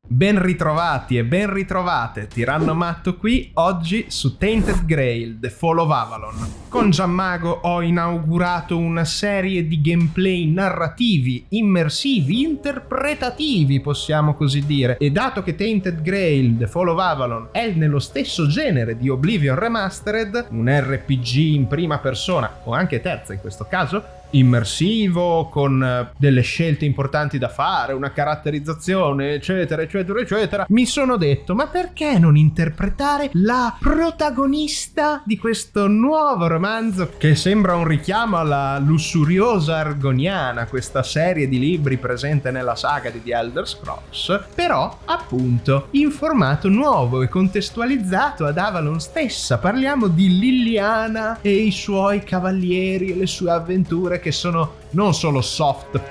Ben ritrovati e ben ritrovate, Tiranno Matto qui, oggi su Tainted Grail, The Fall of Avalon. Con Gianmago ho inaugurato una serie di gameplay narrativi, immersivi, interpretativi, possiamo così dire. E dato che Tainted Grail, The Fall of Avalon è nello stesso genere di Oblivion Remastered, un RPG in prima persona, o anche terza in questo caso, immersivo, con delle scelte importanti da fare, una caratterizzazione, eccetera, eccetera, eccetera, mi sono detto, ma perché non interpretare la protagonista di questo nuovo romanzo che sembra un richiamo alla lussuriosa Argoniana, questa serie di libri presente nella saga di The Elder Scrolls, però appunto in formato nuovo e contestualizzato ad Avalon stessa. Parliamo di Liliana e i suoi cavalieri e le sue avventure, che sono non solo soft,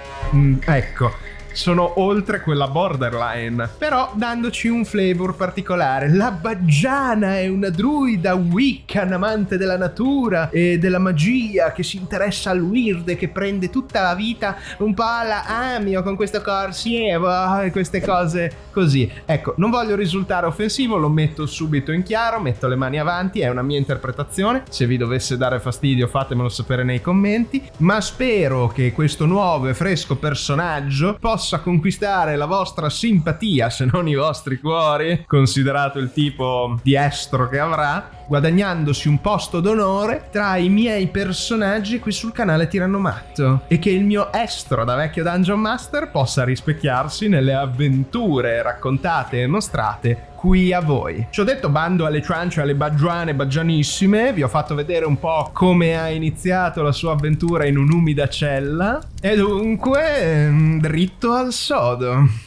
sono oltre quella borderline, però dandoci un flavor particolare. La Baggiana è una druida Wiccan, amante della natura e della magia, che si interessa al weird e che prende tutta la vita un po' alla Amio, con questo corsivo e queste cose così. Ecco, non voglio risultare offensivo, lo metto subito in chiaro, metto le mani avanti, è una mia interpretazione. Se vi dovesse dare fastidio fatemelo sapere nei commenti, ma spero che questo nuovo e fresco personaggio possa conquistare la vostra simpatia, se non i vostri cuori, considerato il tipo di estro che avrà, guadagnandosi un posto d'onore tra i miei personaggi qui sul canale Tiranno Matto, e che il mio estro da vecchio Dungeon Master possa rispecchiarsi nelle avventure raccontate e mostrate qui a voi. Ci ho detto bando alle ciance, alle baggiane, baggianissime, vi ho fatto vedere un po' come ha iniziato la sua avventura in un'umida cella, e dunque dritto al sodo.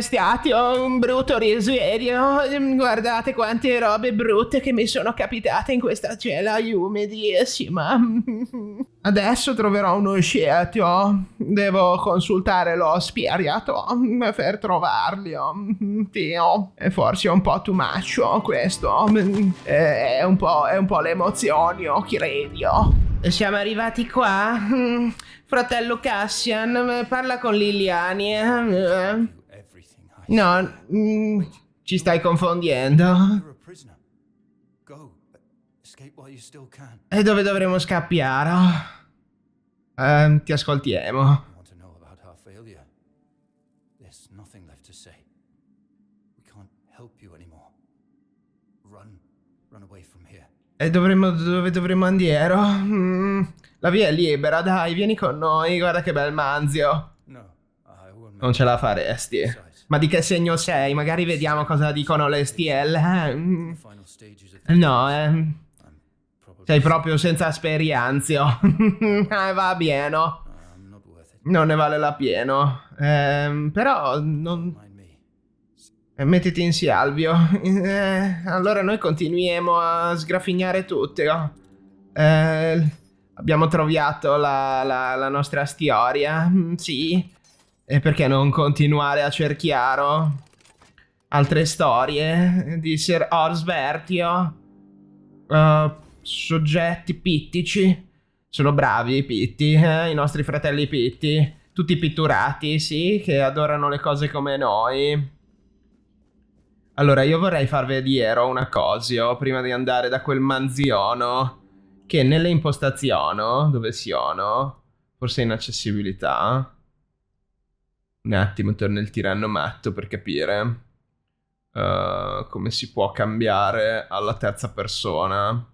Stiatio, un brutto risveglio. Guardate quante robe brutte che mi sono capitate in questa cella umidissima. Adesso troverò uno sciatio. Devo consultare lo spiriato per trovarli. Dio, è forse un po' too much questo. È un po' le emozioni, credo. Siamo arrivati qua. Fratello Cassian, parla con Liliani. No, ci stai confondendo. E dove dovremo scappiare? Ti ascoltiamo. E dove dovremo andare? La via è libera, dai, vieni con noi, guarda che bel manzio. Non ce la faresti. Ma di che segno sei? Magari vediamo cosa dicono le stelle. No, sei proprio senza esperienza. Va bene. Non ne vale la pena. Però non... mettiti in salvio. Allora noi continuiamo a sgraffignare tutto. Abbiamo trovato la nostra storia. Sì. E perché non continuare a cerchiare altre storie di Sir Orsvertio? Soggetti pittici. Sono bravi i pitti, i nostri fratelli pitti. Tutti pitturati, sì, che adorano le cose come noi. Allora, io vorrei farvi vedere una cosa prima di andare da quel manziono, che nelle impostazioni, dove sono? Forse in accessibilità. Un attimo, torno il Tiranno Matto per capire come si può cambiare alla terza persona.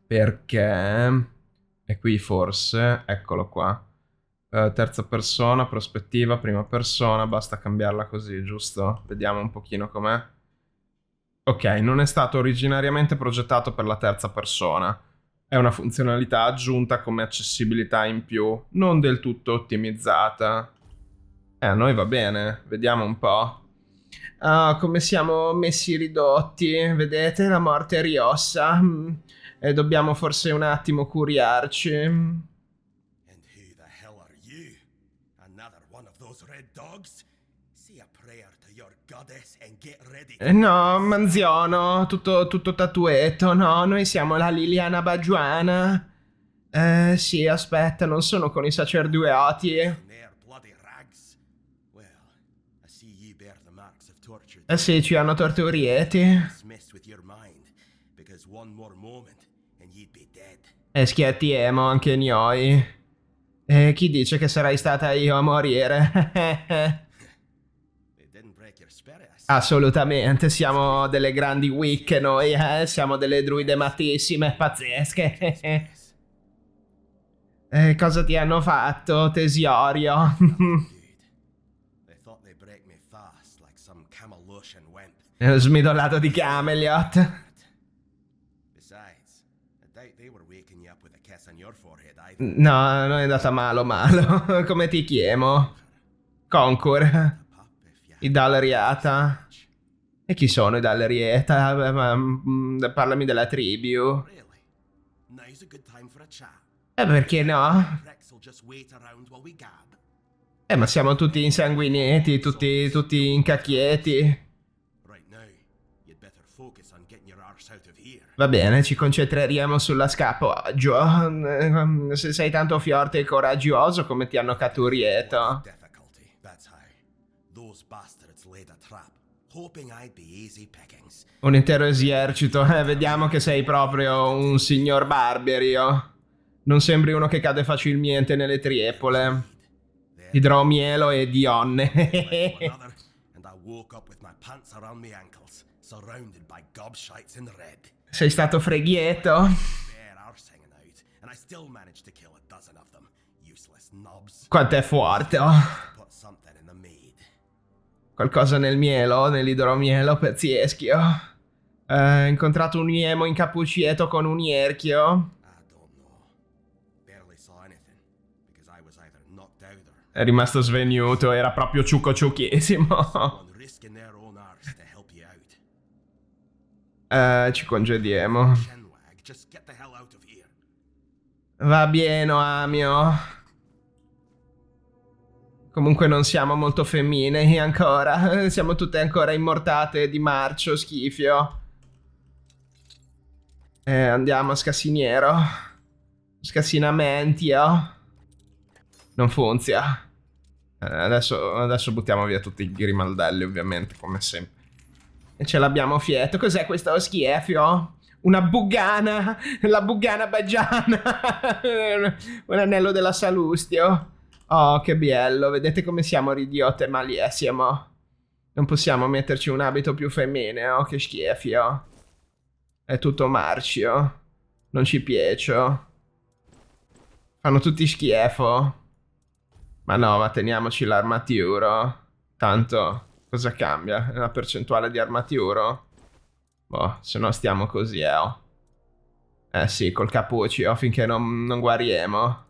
Perché è qui forse, eccolo qua. Terza persona, prospettiva, prima persona, basta cambiarla così, giusto? Vediamo un pochino com'è. Ok, non è stato originariamente progettato per la terza persona. È una funzionalità aggiunta come accessibilità in più, non del tutto ottimizzata. A noi va bene, vediamo un po'. Come siamo messi ridotti, vedete? La morte è riossa. E dobbiamo forse un attimo curiarci. And who the hell are you? Another one of those red dogs? Say a prayer to your goddess and get ready. No, manziono, tutto tatuetto. No, noi siamo la Liliana Baggiana. Sì, aspetta, non sono con i sacerdoti. Their bloody rags. Well, I see you bear the marks of torture. Eh sì, ci hanno torturati. It's messed with your mind, because one more moment and you'd be dead. E schiattiemo anche noi. E chi dice che sarai stata io a morire? It didn't break your spirit. Assolutamente, siamo delle grandi wicche noi, siamo delle druide matissime, pazzesche. Cosa ti hanno fatto, Tesiorio? Dude, they thought they'd break me fast, like some Camelosian wimp. Smidollato di Cameliot. Besides, I doubt they were waking you up with a kiss on your forehead either. No, non è andata malo. Come ti chiamo? Concur. Pup, if you I Dalriata. E chi sono i Dalriata? Parlami della tribù. really. Now's a good time for a chat. Perché no? Pricks will just wait around while we gab. Ma siamo tutti insanguiniti, tutti incacchieti. Right now, you'd better focus on getting your arse out of here. Va bene, ci concentreremo sulla scappoggio. Se sei tanto forte e coraggioso come ti hanno catturato. Difficulty, that's how. Those bastards laid a trap, hoping I'd be easy pickings. Un intero esercito. Vediamo che sei proprio un signor Barberio. Non sembri uno che cade facilmente nelle triepole. Idromielo e Dionne. Another, and I woke up with my pants around my ankles, surrounded by gobshites in red. Sei stato freghietto? Bare arse hanging out, and I still managed to kill a dozen of them. Useless knobs. Quanto è forte. Put something in the mead. Qualcosa nel mielo, nell'idromielo, pezzeschio. Ho incontrato un uomo incappucciato con un ierchio. I don't know. Barely saw anything, because I was either knocked out or È rimasto svenuto, era proprio ciucchissimo. someone risking their own arse to help you out. Ci congediamo. Chinwag, just get the hell out of here. Va bene, Amio. Comunque non siamo molto femminei ancora. Siamo tutte ancora immortate di marcio, schifio. Andiamo a scassiniero. Scassinamento. Non funziona. Adesso buttiamo via tutti i grimaldelli, ovviamente, come sempre. E ce l'abbiamo fieto. Cos'è questo schieffio? Una buggana. La buggana baggiana. Un anello della Salustio. Oh, che bello. Vedete come siamo ridiotte malissimo. Non possiamo metterci un abito più femmineo. Che schieffio. È tutto marcio. Non ci piace. Fanno tutti schieffo. Ma no, ma teniamoci l'armatura. Tanto, cosa cambia? È una percentuale di armatura? Boh, se no stiamo così, oh. Sì, col cappuccio, finché non guariamo.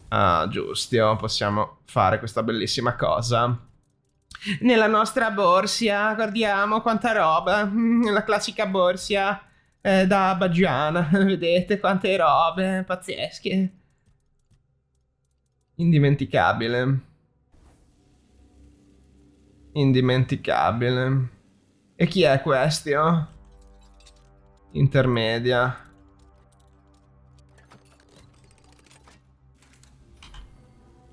Ah, giusto, possiamo fare questa bellissima cosa. Nella nostra borsia, guardiamo quanta roba. La classica borsia da baggiana. Vedete quante robe pazzesche. Indimenticabile. Indimenticabile. E chi è questo? Intermedia.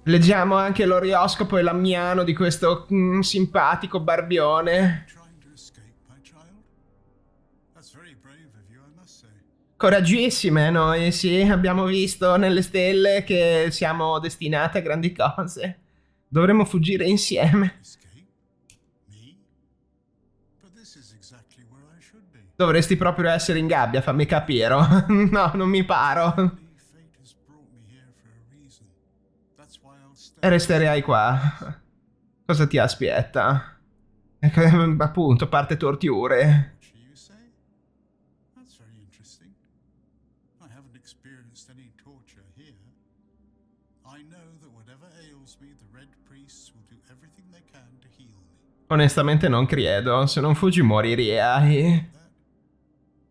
Leggiamo anche l'orioscopo e l'ammiano di questo simpatico barbione. Trying to escape, my child? That's very brave of you, I must say. Coraggiosime noi, sì, abbiamo visto nelle stelle che siamo destinate a grandi cose. Dovremmo fuggire insieme. Escape? Me? But this is exactly where I should be. Dovresti proprio essere in gabbia, fammi capire. No, non mi paro. Fate has brought me here for a reason. That's why I'll stay. E resterei qua. Cosa ti aspetta? Appunto, parte torture. Torture, you say? That's very interesting. I haven't experienced any torture here. I know that whatever ails me, the Red Priests will do everything they can to heal me. Onestamente non credo. Se non fuggi morirei. That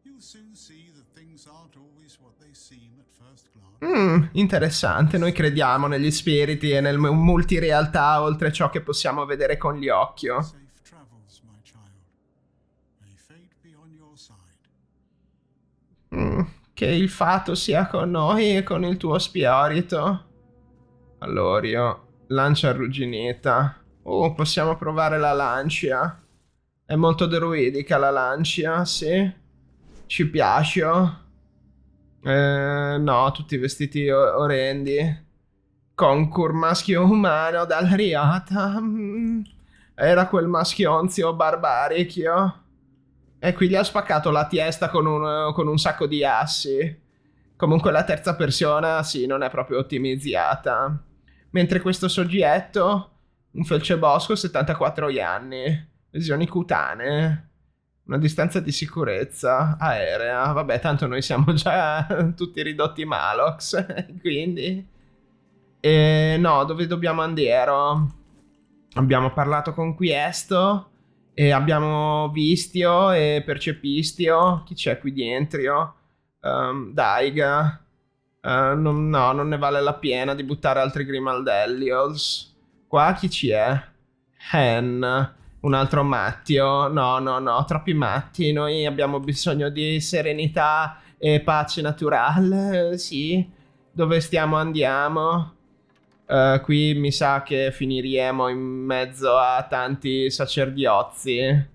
you'll soon see that things aren't always what they seem at first glance. Interessante. Noi crediamo negli spiriti e nel multirealtà oltre ciò che possiamo vedere con gli occhi. Safe travels, my child. May fate be on your side. Che il fato sia con noi e con il tuo spirito. Allora, lancia arrugginita. Possiamo provare la lancia. È molto druidica la lancia, sì. Ci piace. No, tutti vestiti orrendi. Concur maschio umano dal riata. Era quel maschionzio barbarichio. E qui gli ha spaccato la testa con un sacco di assi. Comunque la terza persona, sì, non è proprio ottimizzata. Mentre questo soggetto, un felcebosco, 74 anni. Lesioni cutanee. Una distanza di sicurezza aerea. Vabbè, tanto noi siamo già tutti ridotti Malox. Quindi... no, dove dobbiamo andare? Abbiamo parlato con Questo. E abbiamo vistio e percepistio. Chi c'è qui dentro? Daiga. No, non ne vale la pena di buttare altri Grimaldellios. Qua chi ci è? Hen. Un altro Mattio. No, troppi matti. Noi abbiamo bisogno di serenità e pace naturale. Sì. Dove stiamo andiamo? Qui mi sa che finiremo in mezzo a tanti sacerdiozi.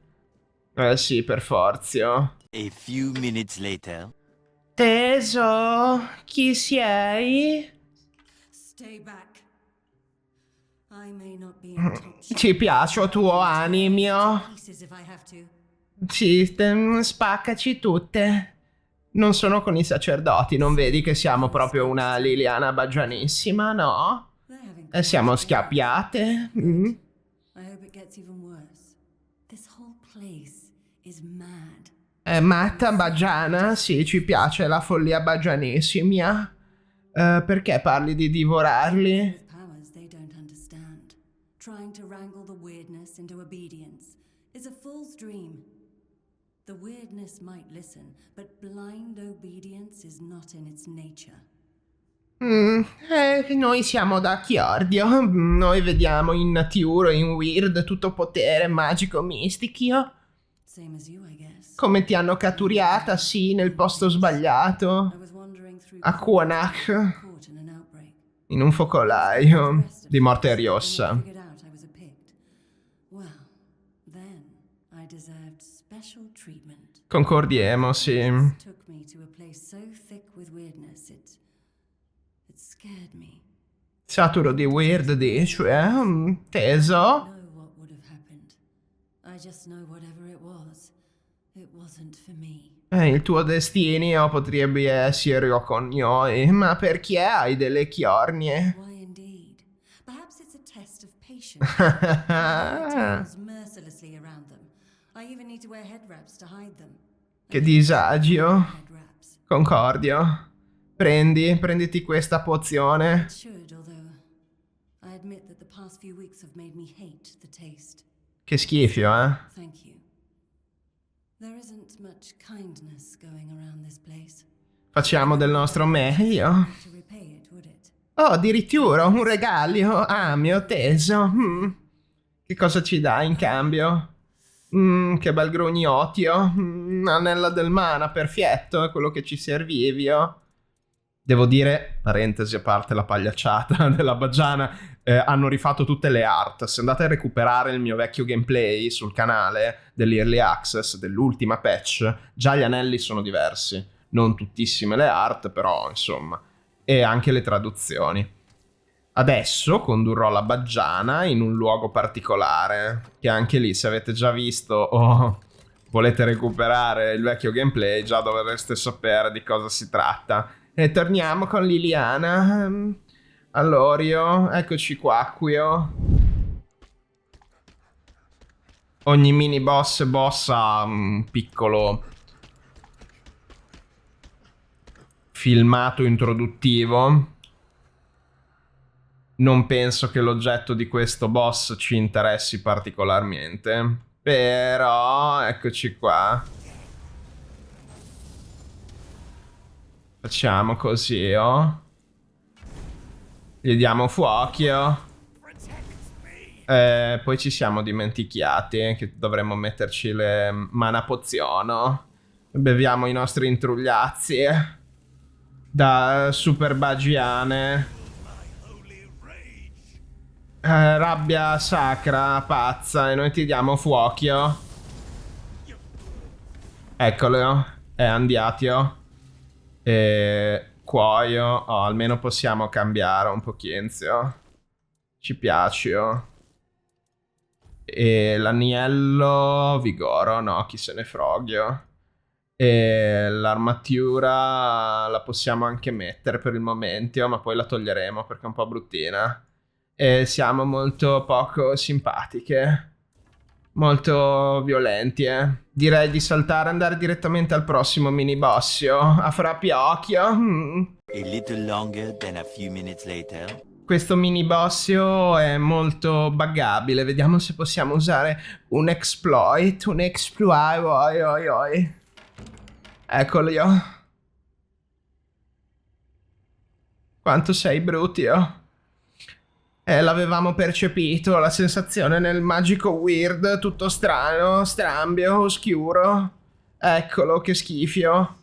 Sì, per forza. A few minutes later. Teso, chi sei? Stay back. I may not be in top shape. Ci piace il tuo animio. Pieces if I have to. Sì, spaccaci tutte. Non sono con i sacerdoti, non vedi che siamo proprio una Liliana baggianissima, no? They're having E siamo quite a day. schiappiate. I hope it gets even worse. This whole place is mad. Matta baggiana? Sì, ci piace la follia baggianissima. Perché parli di divorarli? With powers they don't understand. Trying to wrangle the weirdness into obedience is a fool's dream. The weirdness might listen, but blind obedience is not in its nature. Noi siamo da Chiordio. Noi vediamo in natura, in weird, tutto potere magico mistico. Same as you, I guess. Come ti hanno catturiata, sì, nel posto I sbagliato. was wandering through A Kuanach, caught in an outbreak. in un focolaio di morte rossa. Figured out I was a Pict. Well, then I deserved special treatment. Concordiamo, sì. Took me to a place so thick with weirdness it scared me. Saturo di weird, dici, teso? Know what would have happened. I just know whatever it wasn't for me. Il tuo destino potrebbe essere con noi, ma perché hai delle chiornie? Why indeed? Perhaps it's a test of patience. Tails mercilessly around them. I even need to wear head wraps to hide them. Che disagio. Head wraps. Concordio. Prenditi questa pozione. It should, although I admit that the past few weeks have made me hate the taste. Che schifo, eh? Thank you. There isn't much kindness going around this place. Facciamo del nostro meglio. To repay it, would it? Oh, addirittura un regalo. Ah, mio teso. Che cosa ci dai in cambio? Che bel grugnotio. Anella del mana, perfetto, è quello che ci servivio. Devo dire, parentesi a parte la pagliacciata della baggiana, hanno rifatto tutte le art. Se andate a recuperare il mio vecchio gameplay sul canale dell'Early Access, dell'ultima patch, già gli anelli sono diversi. Non tuttissime le art, però insomma. E anche le traduzioni. Adesso condurrò la baggiana in un luogo particolare, che anche lì, se avete già visto o volete recuperare il vecchio gameplay, già dovreste sapere di cosa si tratta. E torniamo con Liliana. Allorio, eccoci qua, Ogni mini boss ha un piccolo filmato introduttivo. Non penso che l'oggetto di questo boss ci interessi particolarmente. Però, eccoci qua. Facciamo così, Gli diamo fuoco. Poi ci siamo dimenticati che dovremmo metterci le mana poziono. Beviamo i nostri intrugliazzi da super bagiane. Rabbia sacra, pazza, e noi ti diamo fuochio. Eccolo, è andiatio. E cuoio. Oh, almeno possiamo cambiare un pochino. Ci piace. Oh. E l'agnello vigoro, no, chi se ne frogio. E l'armatura la possiamo anche mettere per il momento, ma poi la toglieremo perché è un po' bruttina. E siamo molto poco simpatiche. Molto violenti, Direi di saltare e andare direttamente al prossimo mini bossio. A Frapiocchio. A little longer than a few minutes later. Questo mini bossio è molto buggabile. Vediamo se possiamo usare un exploit. Oi, oi, oi. Eccolo io. Quanto sei brutto. L'avevamo percepito, la sensazione nel magico weird, tutto strano, strambio, oscuro. Eccolo, che schifio.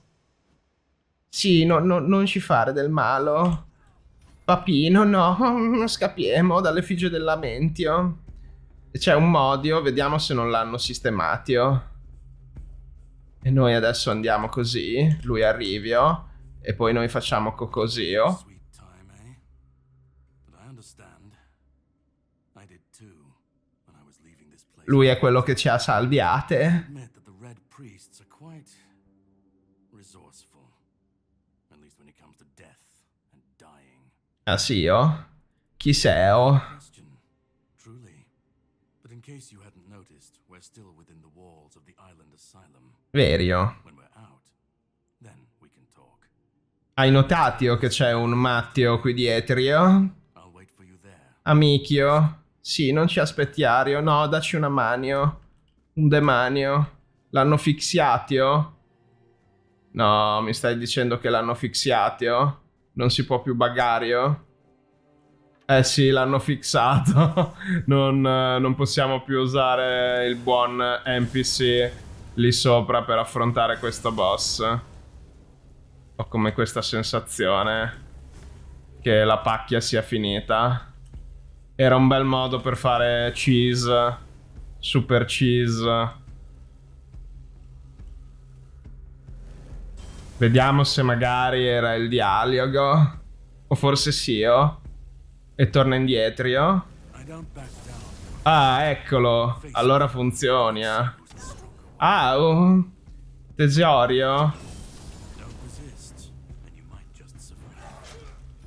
Sì, non ci fare del malo. Papino, no, scappiamo dall'effigie del lamentio. C'è un modio, vediamo se non l'hanno sistematio. E noi adesso andiamo così, lui arrivio, e poi noi facciamo così. Lui è quello che ci ha salviate. Ah sì, io? Chi sei? Verio. Hai notato che c'è un Matteo qui dietro? Amichio? Sì, non ci aspettiario. No, dacci una manio. Un demanio. L'hanno fixiatio? No, mi stai dicendo che l'hanno fixiatio? Non si può più buggario? Eh sì, l'hanno fissato. Non possiamo più usare il buon NPC lì sopra per affrontare questo boss. Ho come questa sensazione che la pacchia sia finita. Era un bel modo per fare cheese. Super cheese. Vediamo se magari era il dialogo. O forse sì, E torna indietro. Ah, eccolo. Allora funziona. Ah, tesorio.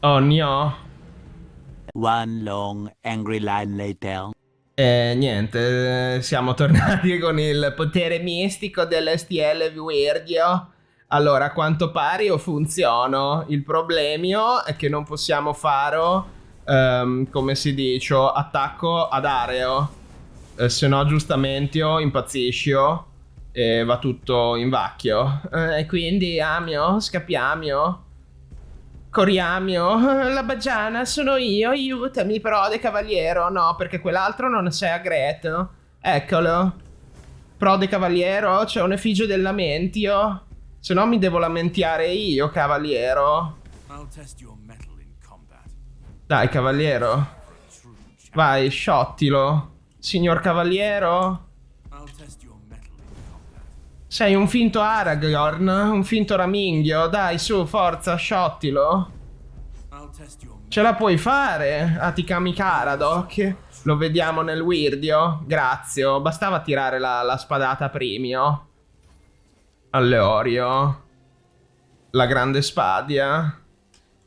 Oh no. One long angry line later. Niente, siamo tornati con il potere mistico dell'STL Virgio. Allora, a quanto pare io funziono. Il problemino è che non possiamo fare, come si dice, attacco ad areo. Se no, giustamente, impazzisco e va tutto in vacchio. E quindi, amio, scappiamo. Corriamo, la baggiana sono io, aiutami, Prode Cavaliero. No, perché quell'altro non sei agreto. Eccolo. Prode Cavaliero, c'è un'effigie del lamentio. Se no mi devo lamentare io, Cavaliero. Dai, Cavaliero. Vai, sciottilo. Signor Cavaliero. Sei un finto Aragorn, un finto Raminghio. Dai, su, forza, sciottilo. Ce la puoi fare, Atikami Karadok. Lo vediamo nel Wirdio. Grazie, bastava tirare la spadata primio. Alleorio. La grande spadia.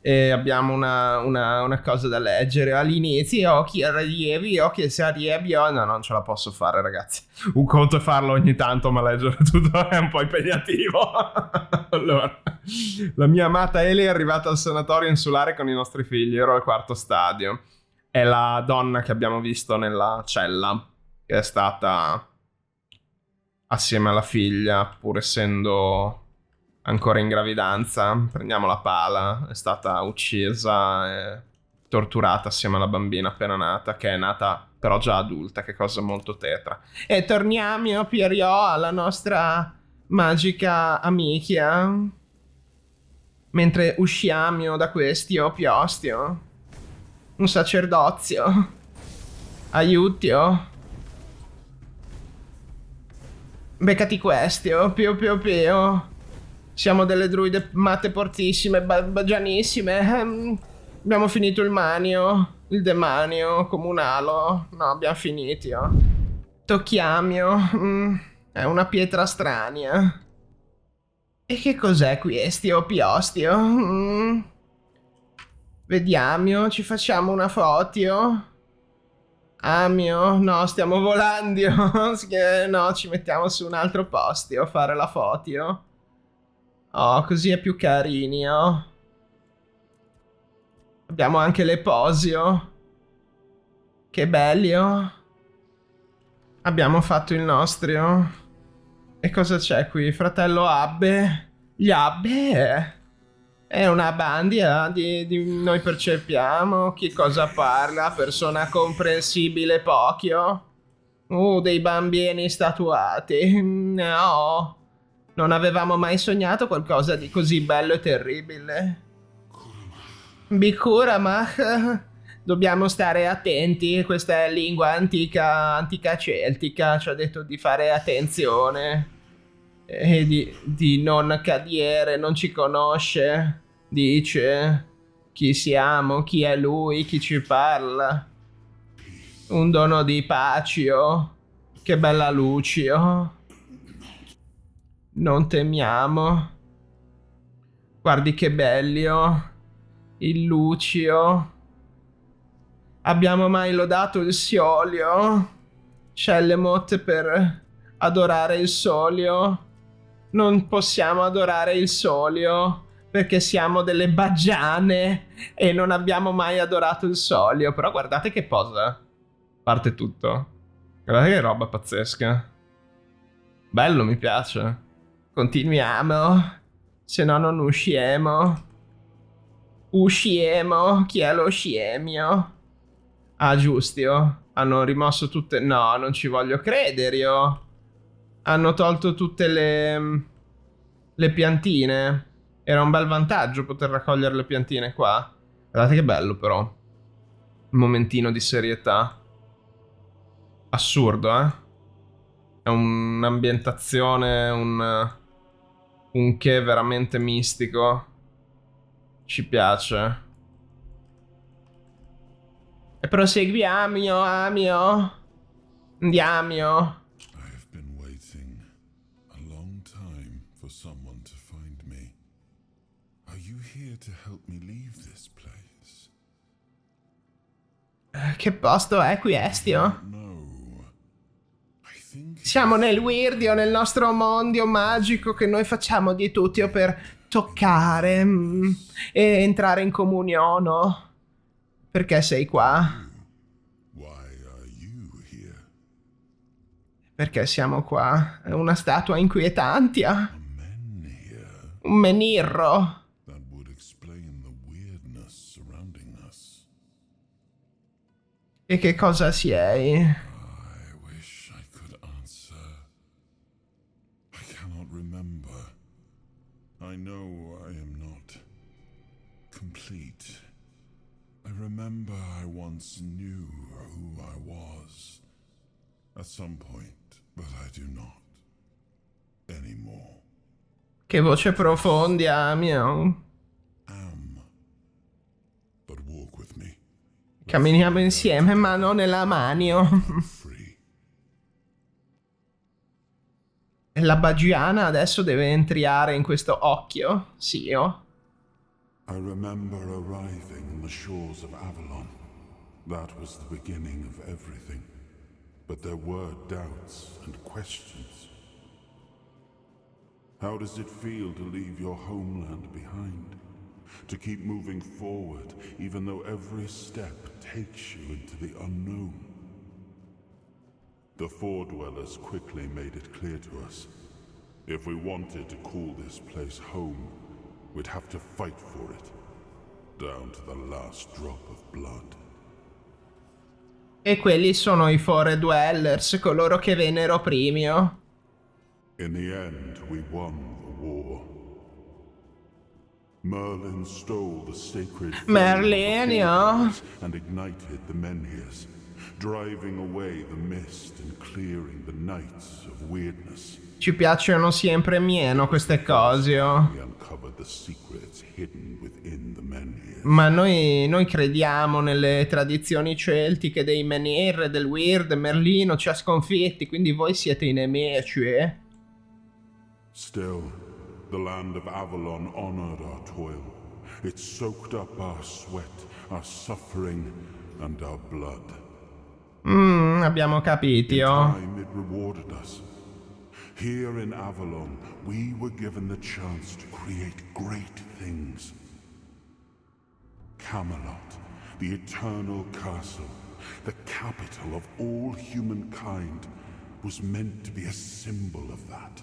E abbiamo una cosa da leggere all'inizio. Chi arrivi, che si arrivi. No, non ce la posso fare, ragazzi. Un conto è farlo ogni tanto, ma leggere tutto è un po' impegnativo. Allora, la mia amata Eli è arrivata al sanatorio insulare con i nostri figli. Ero al 4º stadio. È la donna che abbiamo visto nella cella, che è stata assieme alla figlia, pur essendo ancora in gravidanza. Prendiamo la pala. È stata uccisa e torturata assieme alla bambina appena nata, che è nata però già adulta, che cosa molto tetra. E torniamo, Pierrot, alla nostra magica amica. Mentre usciamo da questi piostio. Un sacerdozio. Aiutio. Beccati questi, oh, pio. Siamo delle druide matte fortissime, baggianissime. Abbiamo finito il manio, il demanio comunalo. No, abbiamo finiti, oh. Tocchiamio. È una pietra strana. E che cos'è questo, piostio? Vediamo, ci facciamo una foto. Amio, no, stiamo volando. No, ci mettiamo su un altro posto a fare la foto. Oh, così è più carini, oh. Abbiamo anche le posi, oh. Che belli, oh. Abbiamo fatto il nostro. E cosa c'è qui? Fratello Abbe? Gli Abbe? È una bandia di noi percepiamo. Chi cosa parla? Persona comprensibile pochio. Dei bambini statuati. No. Non avevamo mai sognato qualcosa di così bello e terribile. Bikuramach. Dobbiamo stare attenti. Questa è lingua antica celtica. Ci ha detto di fare attenzione. E di non cadere, non ci conosce. Dice chi siamo, chi è lui, chi ci parla. Un dono di pacio. Che bella lucio. Non temiamo. Guardi che bellio. Il lucio. Abbiamo mai lodato il Siolio? Scellemot per adorare il Solio? Non possiamo adorare il Solio perché siamo delle baggiane e non abbiamo mai adorato il Solio. Però guardate che posa. Parte tutto. Guardate che roba pazzesca. Bello, mi piace. Continuiamo. Se no non usciamo. Usciemo. Chi è lo scemio? Ah, giustio. Hanno rimosso tutte... No, non ci voglio credere io. Hanno tolto tutte le piantine. Era un bel vantaggio poter raccogliere le piantine qua. Guardate che bello però. Un momentino di serietà. Assurdo, eh? È un'ambientazione, un che veramente mistico. Ci piace. E proseguiamo, amio. Andiamo. I've been waiting a long time for someone to find me. Are you here to help me leave this place? Che posto è questo? No. I think Siamo nel Weirdio, nel nostro mondo magico che noi facciamo di tutto per toccare e entrare in comunione. Perché sei qua? why are you here? Perché siamo qua? È una statua inquietante. Men here. Un menirro. That would explain the weirdness surrounding us. E che cosa sei? I wish I could answer. I cannot remember. I know I am not complete. I remember I once knew who I was at some point, but I do not anymore. Che voce profonda, mio. Am, but walk with me. Camminiamo insieme, mano nella mano. Free. E la Baggiana adesso deve entrare in questo occhio. Sì, oh. I remember arriving on the shores of Avalon. That was the beginning of everything. But there were doubts and questions. How does it feel to leave your homeland behind? To keep moving forward, even though every step takes you into the unknown? The Four Dwellers quickly made it clear to us. If we wanted to call this place home, we'd have to fight for it, down to the last drop of blood. E quelli sono i Four Dwellers, coloro che vennero primio. In the end, we won the war. Merlin stole the sacred Merlin, yeah. and ignited the Menhirs. driving away the mist and clearing the nights of weirdness. Ci piacciono sempre meno queste cose, oh. We uncovered the secrets hidden within the Menhir. Ma noi crediamo nelle tradizioni celtiche dei Menhir, del Weird. Merlino ci ha sconfitti, quindi voi siete i nemici, eh? Still, the land of Avalon honored our toil. It soaked up our sweat, our suffering, and our blood. Abbiamo capito. Time it rewarded us. Here in Avalon, we were given the chance to create great things. Camelot, the eternal castle, the capital of all humankind, was meant to be a symbol of that.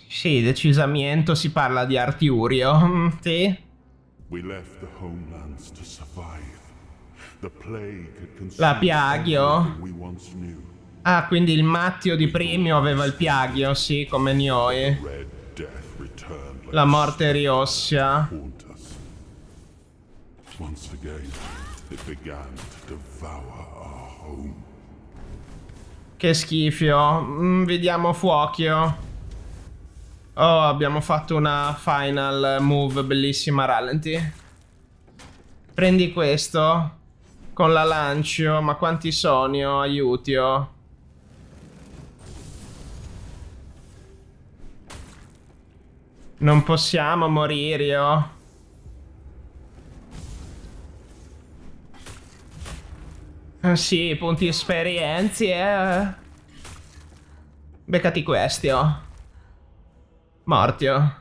Sì, decisamente si parla di Arturio. Sì. We left the homelands to survive. The plague had consumed La Piagio. everything we once knew. Ah, quindi il Mattio di Primio aveva il Piagio, sì, come noi. Red Death returned like La morte riossia. to haunt us. Once again, it began to devour our home. Che schifo. Vediamo fuochio. Oh, abbiamo fatto una final move bellissima, rallenti. Prendi questo. Con la lancio. Ma quanti sono? Aiutio. Non possiamo morire, oh. Sì, punti esperienze, Beccati questi, oh. Mortio.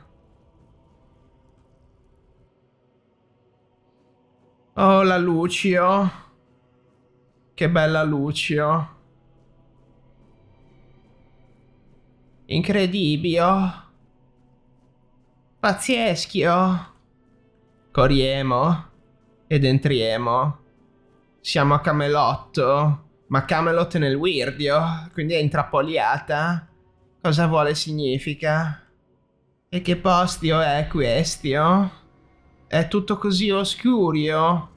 Oh, la Lucio. Che bella Lucio. Incredibile. Pazzesco. Corriemo. Ed entriamo. Siamo a Camelotto. Ma Camelot nel Weirdio. Quindi è intrappoliata. Cosa vuole significa? E che postio è questo? È tutto così oscurio.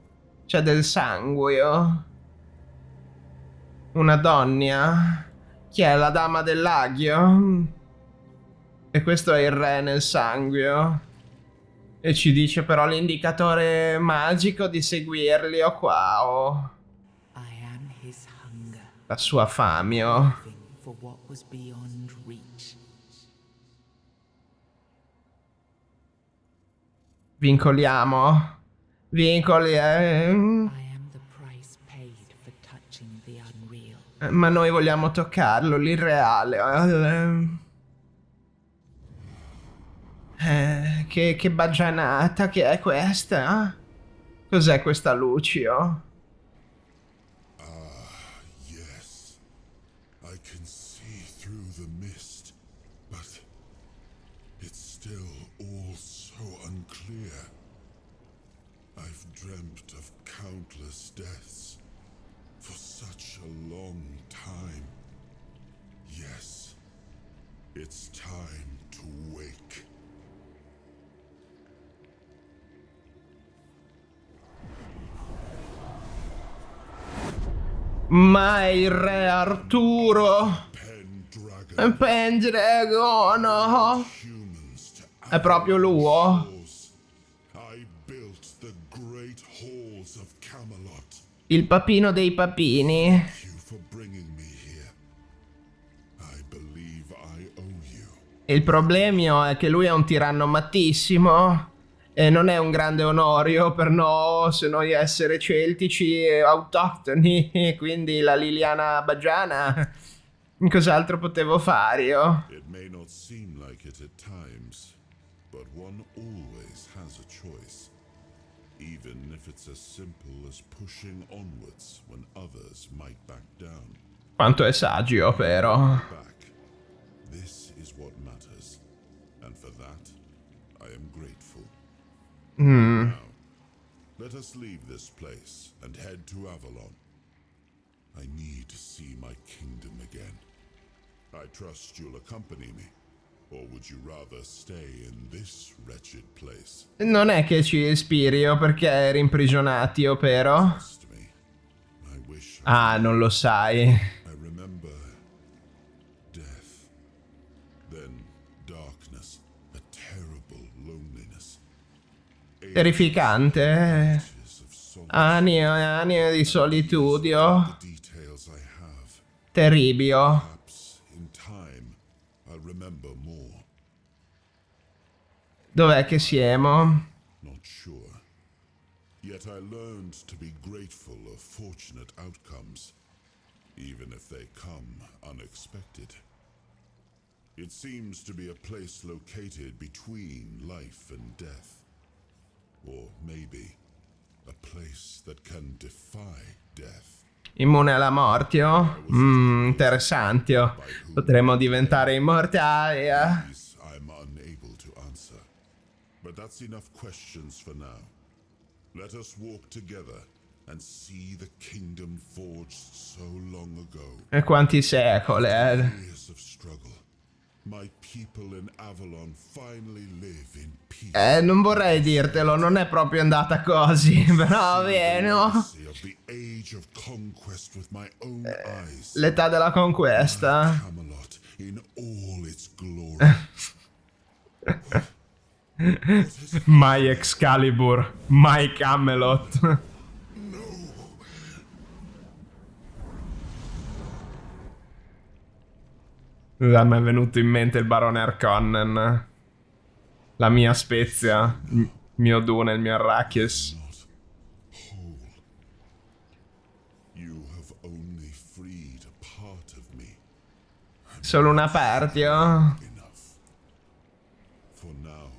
C'è del sangue. Una donna. Chi è la dama del Lagio? E questo è il re nel sangue. E ci dice però l'indicatore magico di seguirli, oh qua, oh. I am his hunger, La sua fame, oh. longing for what was beyond reach. Vincoliamo. Vincoli, I am the price paid for touching the unreal. Ma noi vogliamo toccarlo, l'irreale. Che baggianata che è questa? Cos'è questa Lucio? Yes, I can see through the mist, but it's still all so unclear. I've dreamt of countless deaths for such a long time. Yes, it's time to wake. Ma è il re Arturo. Pendragon, Pendragono. humans to È proprio lui, oh. halls. I built the great halls of Camelot. Il papino dei papini. Thank you for bringing me here. I believe I owe you. Il problema è che lui è un tiranno mattissimo. E non è un grande onorio per noi essere celtici e autoctoni. Quindi la Liliana Baggiana. Cos'altro potevo fare io? It may not seem like it at times, but one always has a choice. Even if it's as simple as pushing onwards when others might back down. Quanto è saggio, però. Back. This is what matters. And for that, I am grateful. Now, let us leave this place and head to Avalon. I need to see my kingdom again. I trust you'll accompany me. Or would you rather stay in this wretched place? Non è che ci ispiri, perché eri imprigionati, però. Trust me. I will wish Ah, non lo sai. I remember death, then darkness, a terrible loneliness. Terrificante. Ages of solitude. Anni di solitudio. The details I have. Terribile. Perhaps in time I'll remember more. Dov'è che siamo? Not sure. Yet I learned to be grateful of fortunate outcomes, even if they come unexpected. It seems to be a place located between life and death. Or maybe a place that can defy death. Immune alla morte, oh? Interessante, oh. Potremmo diventare immortali, eh? These I'm unable to answer. But that's enough questions for now. Let us walk together and see the kingdom forged so long ago. E quanti secoli, Years of struggle. My people in Avalon finally live in peace. Non vorrei dirtelo, non è proprio andata così, però vieni, oh. Legacy of the age of conquest with my own eyes. L'età della conquesta. Camelot in all its glory. My Excalibur, my Camelot. Mi è venuto in mente il barone Harkonnen. La mia Spezia, il mio Dune, il mio Arrakis. Whole. You have only freed a part of me. Solo una parte, oh. Enough. For now,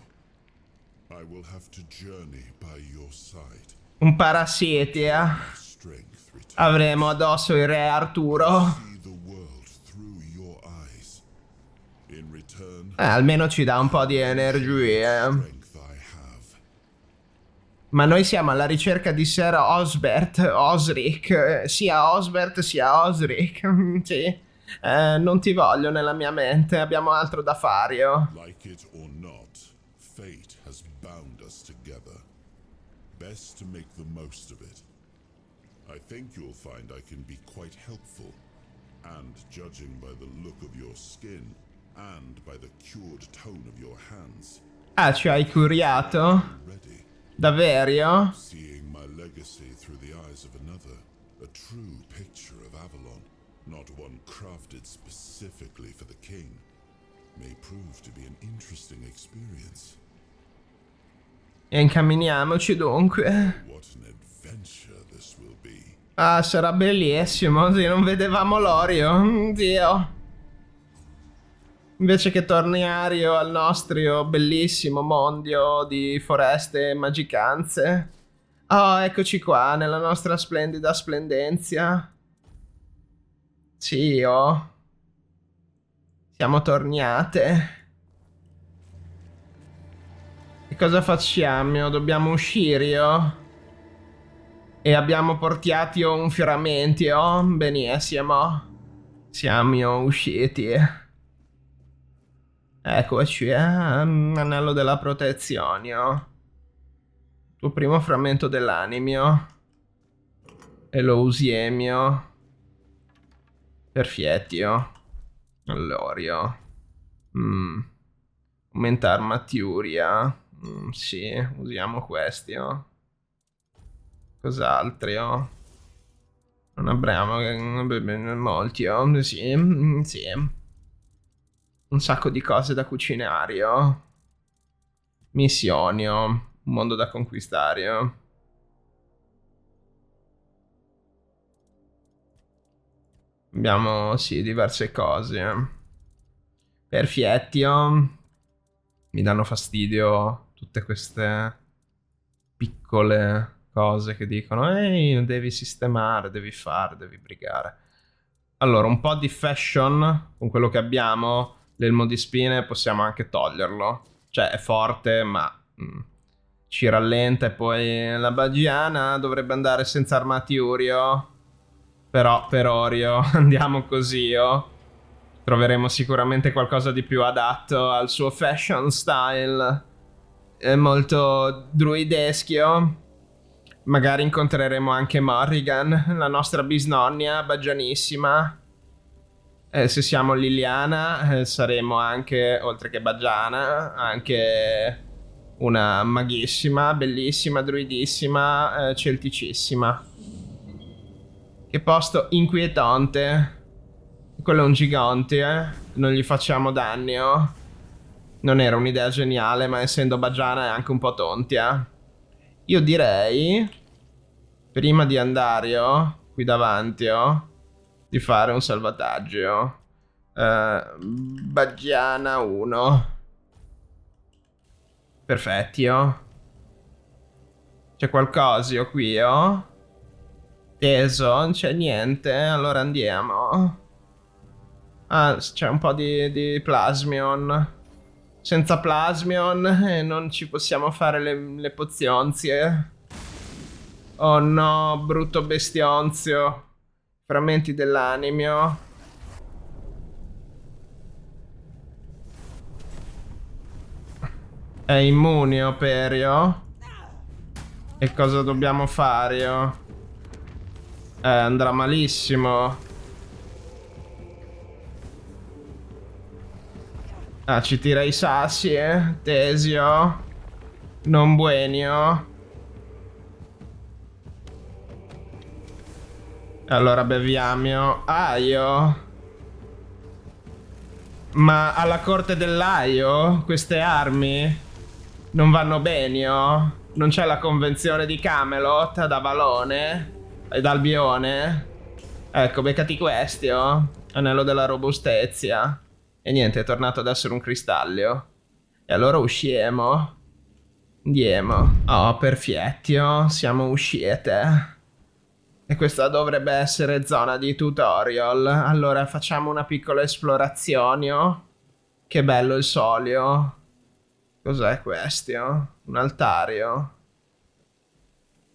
I will have to journey by your side. Un parassitia. Strength return. Avremo addosso il re Arturo. See the world through your eyes. In return, Almeno ci dà un po' di energie. strength I have. Ma noi siamo alla ricerca di Sir Osric. Sia Osbert sia Osric. Sì. Non ti voglio nella mia mente. Abbiamo altro da fare, oh. Like it or not, fate has bound us together. Best to make the most of it. I think you'll find I can be quite helpful. And judging by the look of your skin, and by the cured tone of your hands, Ah, ci hai curiato? ready. Davvero? Seeing my legacy through the eyes of another, a true picture of Avalon, not one crafted specifically for the king, may prove to be an interesting experience. E incamminiamoci dunque. What an adventure this will be. Ah, sarà bellissimo. Sì, non vedevamo l'Orio. Dio. Invece che tornare al nostro bellissimo mondo di foreste e magicanze. Oh, eccoci qua, nella nostra splendida splendenzia. Sì, oh. Siamo tornate. E cosa facciamo? Dobbiamo uscire, oh? E abbiamo portato un fioramento, oh? Benissimo. Siamo usciti. Eccoci, anello della protezione, oh. Tuo primo frammento dell'animio. E lo usiemo. Perfetto. Allora. Aumenta armaturia. Sì, usiamo questi, oh. Cos'altro? Non abbiamo molti, oh. Sì, sì. Un sacco di cose da cucinare, oh. Missioni, oh. Un mondo da conquistare, oh. Abbiamo, sì, diverse cose. Perfetti, oh. Mi danno fastidio tutte queste piccole cose che dicono ehi, devi sistemare, devi fare, devi brigare. Allora, un po' di fashion con quello che abbiamo. L'elmo di spine possiamo anche toglierlo. Cioè, è forte, ma ci rallenta. E poi la Bagiana dovrebbe andare senza armaturio. Però per Orio andiamo così, oh. Troveremo sicuramente qualcosa di più adatto al suo fashion style. È molto druideschio. Magari incontreremo anche Morrigan, la nostra bisnonnia baggianissima. Se siamo Liliana, saremo anche, oltre che baggiana, anche una maghissima, bellissima, druidissima, celticissima. Che posto inquietante. Quello è un gigante, non gli facciamo danni, oh. Non era un'idea geniale, ma essendo baggiana è anche un po' tontia. Io direi, prima di andare, qui davanti, di fare un salvataggio. Baggiana 1. Perfetti, C'è qualcosa qui, Teso, non c'è niente, allora andiamo. Ah, c'è un po' di plasmion. Senza plasmion non ci possiamo fare le pozionzie. Oh no, brutto bestionzio. Frammenti dell'animio. È immune, Perio. E cosa dobbiamo fare, andrà malissimo. Ah, ci tira i sassi, Tesio. Non buenio. Allora beviamo Aio. Ma alla corte dell'Aio queste armi non vanno bene, Non c'è la convenzione di Camelot ad Avalone ed Albione? Ecco, beccati questi, Anello della robustezza. E niente, è tornato ad essere un cristallio. E allora usciamo. Andiamo. Oh, perfetto, siamo uscite. E questa dovrebbe essere zona di tutorial. Allora facciamo una piccola esplorazione. Che bello il solio. Cos'è questo? Un altario.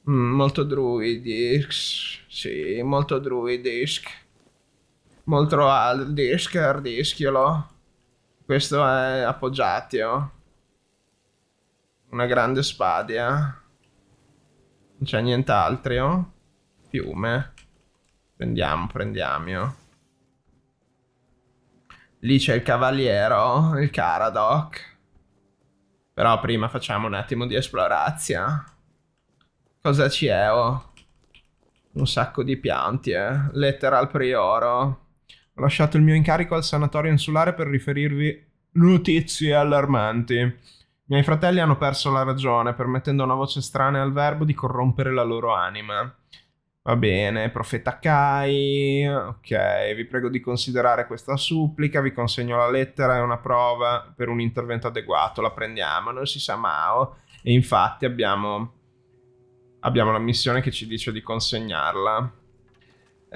Molto druidisk. Sì, molto druidisk. Molto ardischiolo. Questo è appoggiato. Una grande spada. Non c'è nient'altro. Fiume. Prendiamo. Lì c'è il cavaliero, il Caradoc. Però prima facciamo un attimo di esplorazione. Cosa c'è, Un sacco di piante, Lettera al prioro. Ho lasciato il mio incarico al sanatorio insulare per riferirvi notizie allarmanti. I miei fratelli hanno perso la ragione, permettendo a una voce estranea al verbo di corrompere la loro anima. Va bene, profeta Kai. Ok, vi prego di considerare questa supplica. Vi consegno la lettera e una prova per un intervento adeguato. La prendiamo, non si sa mai. E infatti abbiamo la missione che ci dice di consegnarla.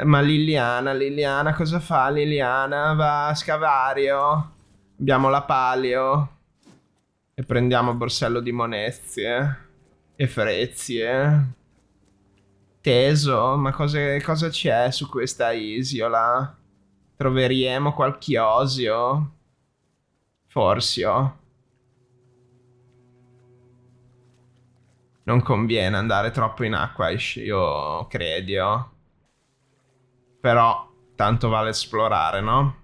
Ma Liliana, cosa fa Liliana? Va a Scavario. Abbiamo la palio. E prendiamo borsello di monezie. E frezie. Teso, ma cosa c'è su questa isola? Troveremo qualche osio? Forse. Non conviene andare troppo in acqua, io credo. Però tanto vale esplorare, no?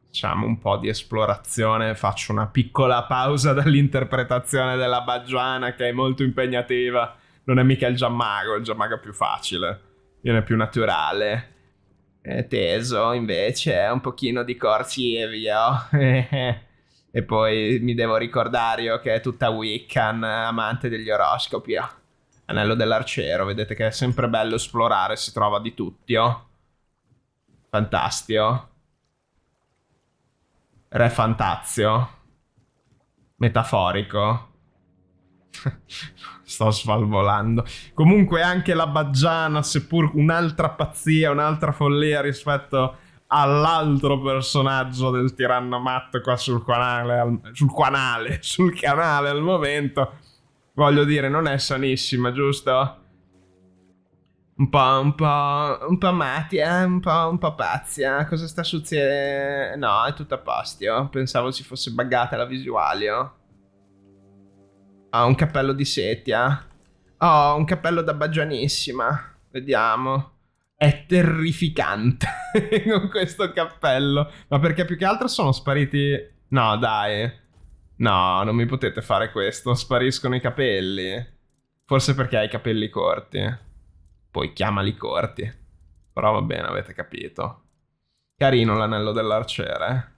Facciamo un po' di esplorazione. Faccio una piccola pausa dall'interpretazione della baggiana, che è molto impegnativa. Non è mica il giammago è più facile. Viene più naturale. Teso, invece, è un pochino di corcivio. E poi mi devo ricordare che è tutta Wiccan, amante degli oroscopi. Anello dell'arciero, vedete che è sempre bello esplorare, si trova di tutti, Fantastico. Re Fantazio. Metaforico. Sto svalvolando. Comunque anche la baggiana, seppur un'altra pazzia, un'altra follia rispetto all'altro personaggio del tiranno matto qua sul canale al momento, voglio dire, non è sanissima, giusto? Un po' matti, un po' pazzi, Cosa sta succedendo? No, è tutto a posto. Pensavo si fosse buggata la visuale, Ha un cappello di setia. Oh, un cappello da baggianissima. Vediamo. È terrificante con questo cappello. Ma perché più che altro sono spariti... No, dai. No, non mi potete fare questo. Spariscono i capelli. Forse perché hai i capelli corti. Poi chiamali corti. Però va bene, avete capito. Carino l'anello dell'arciere.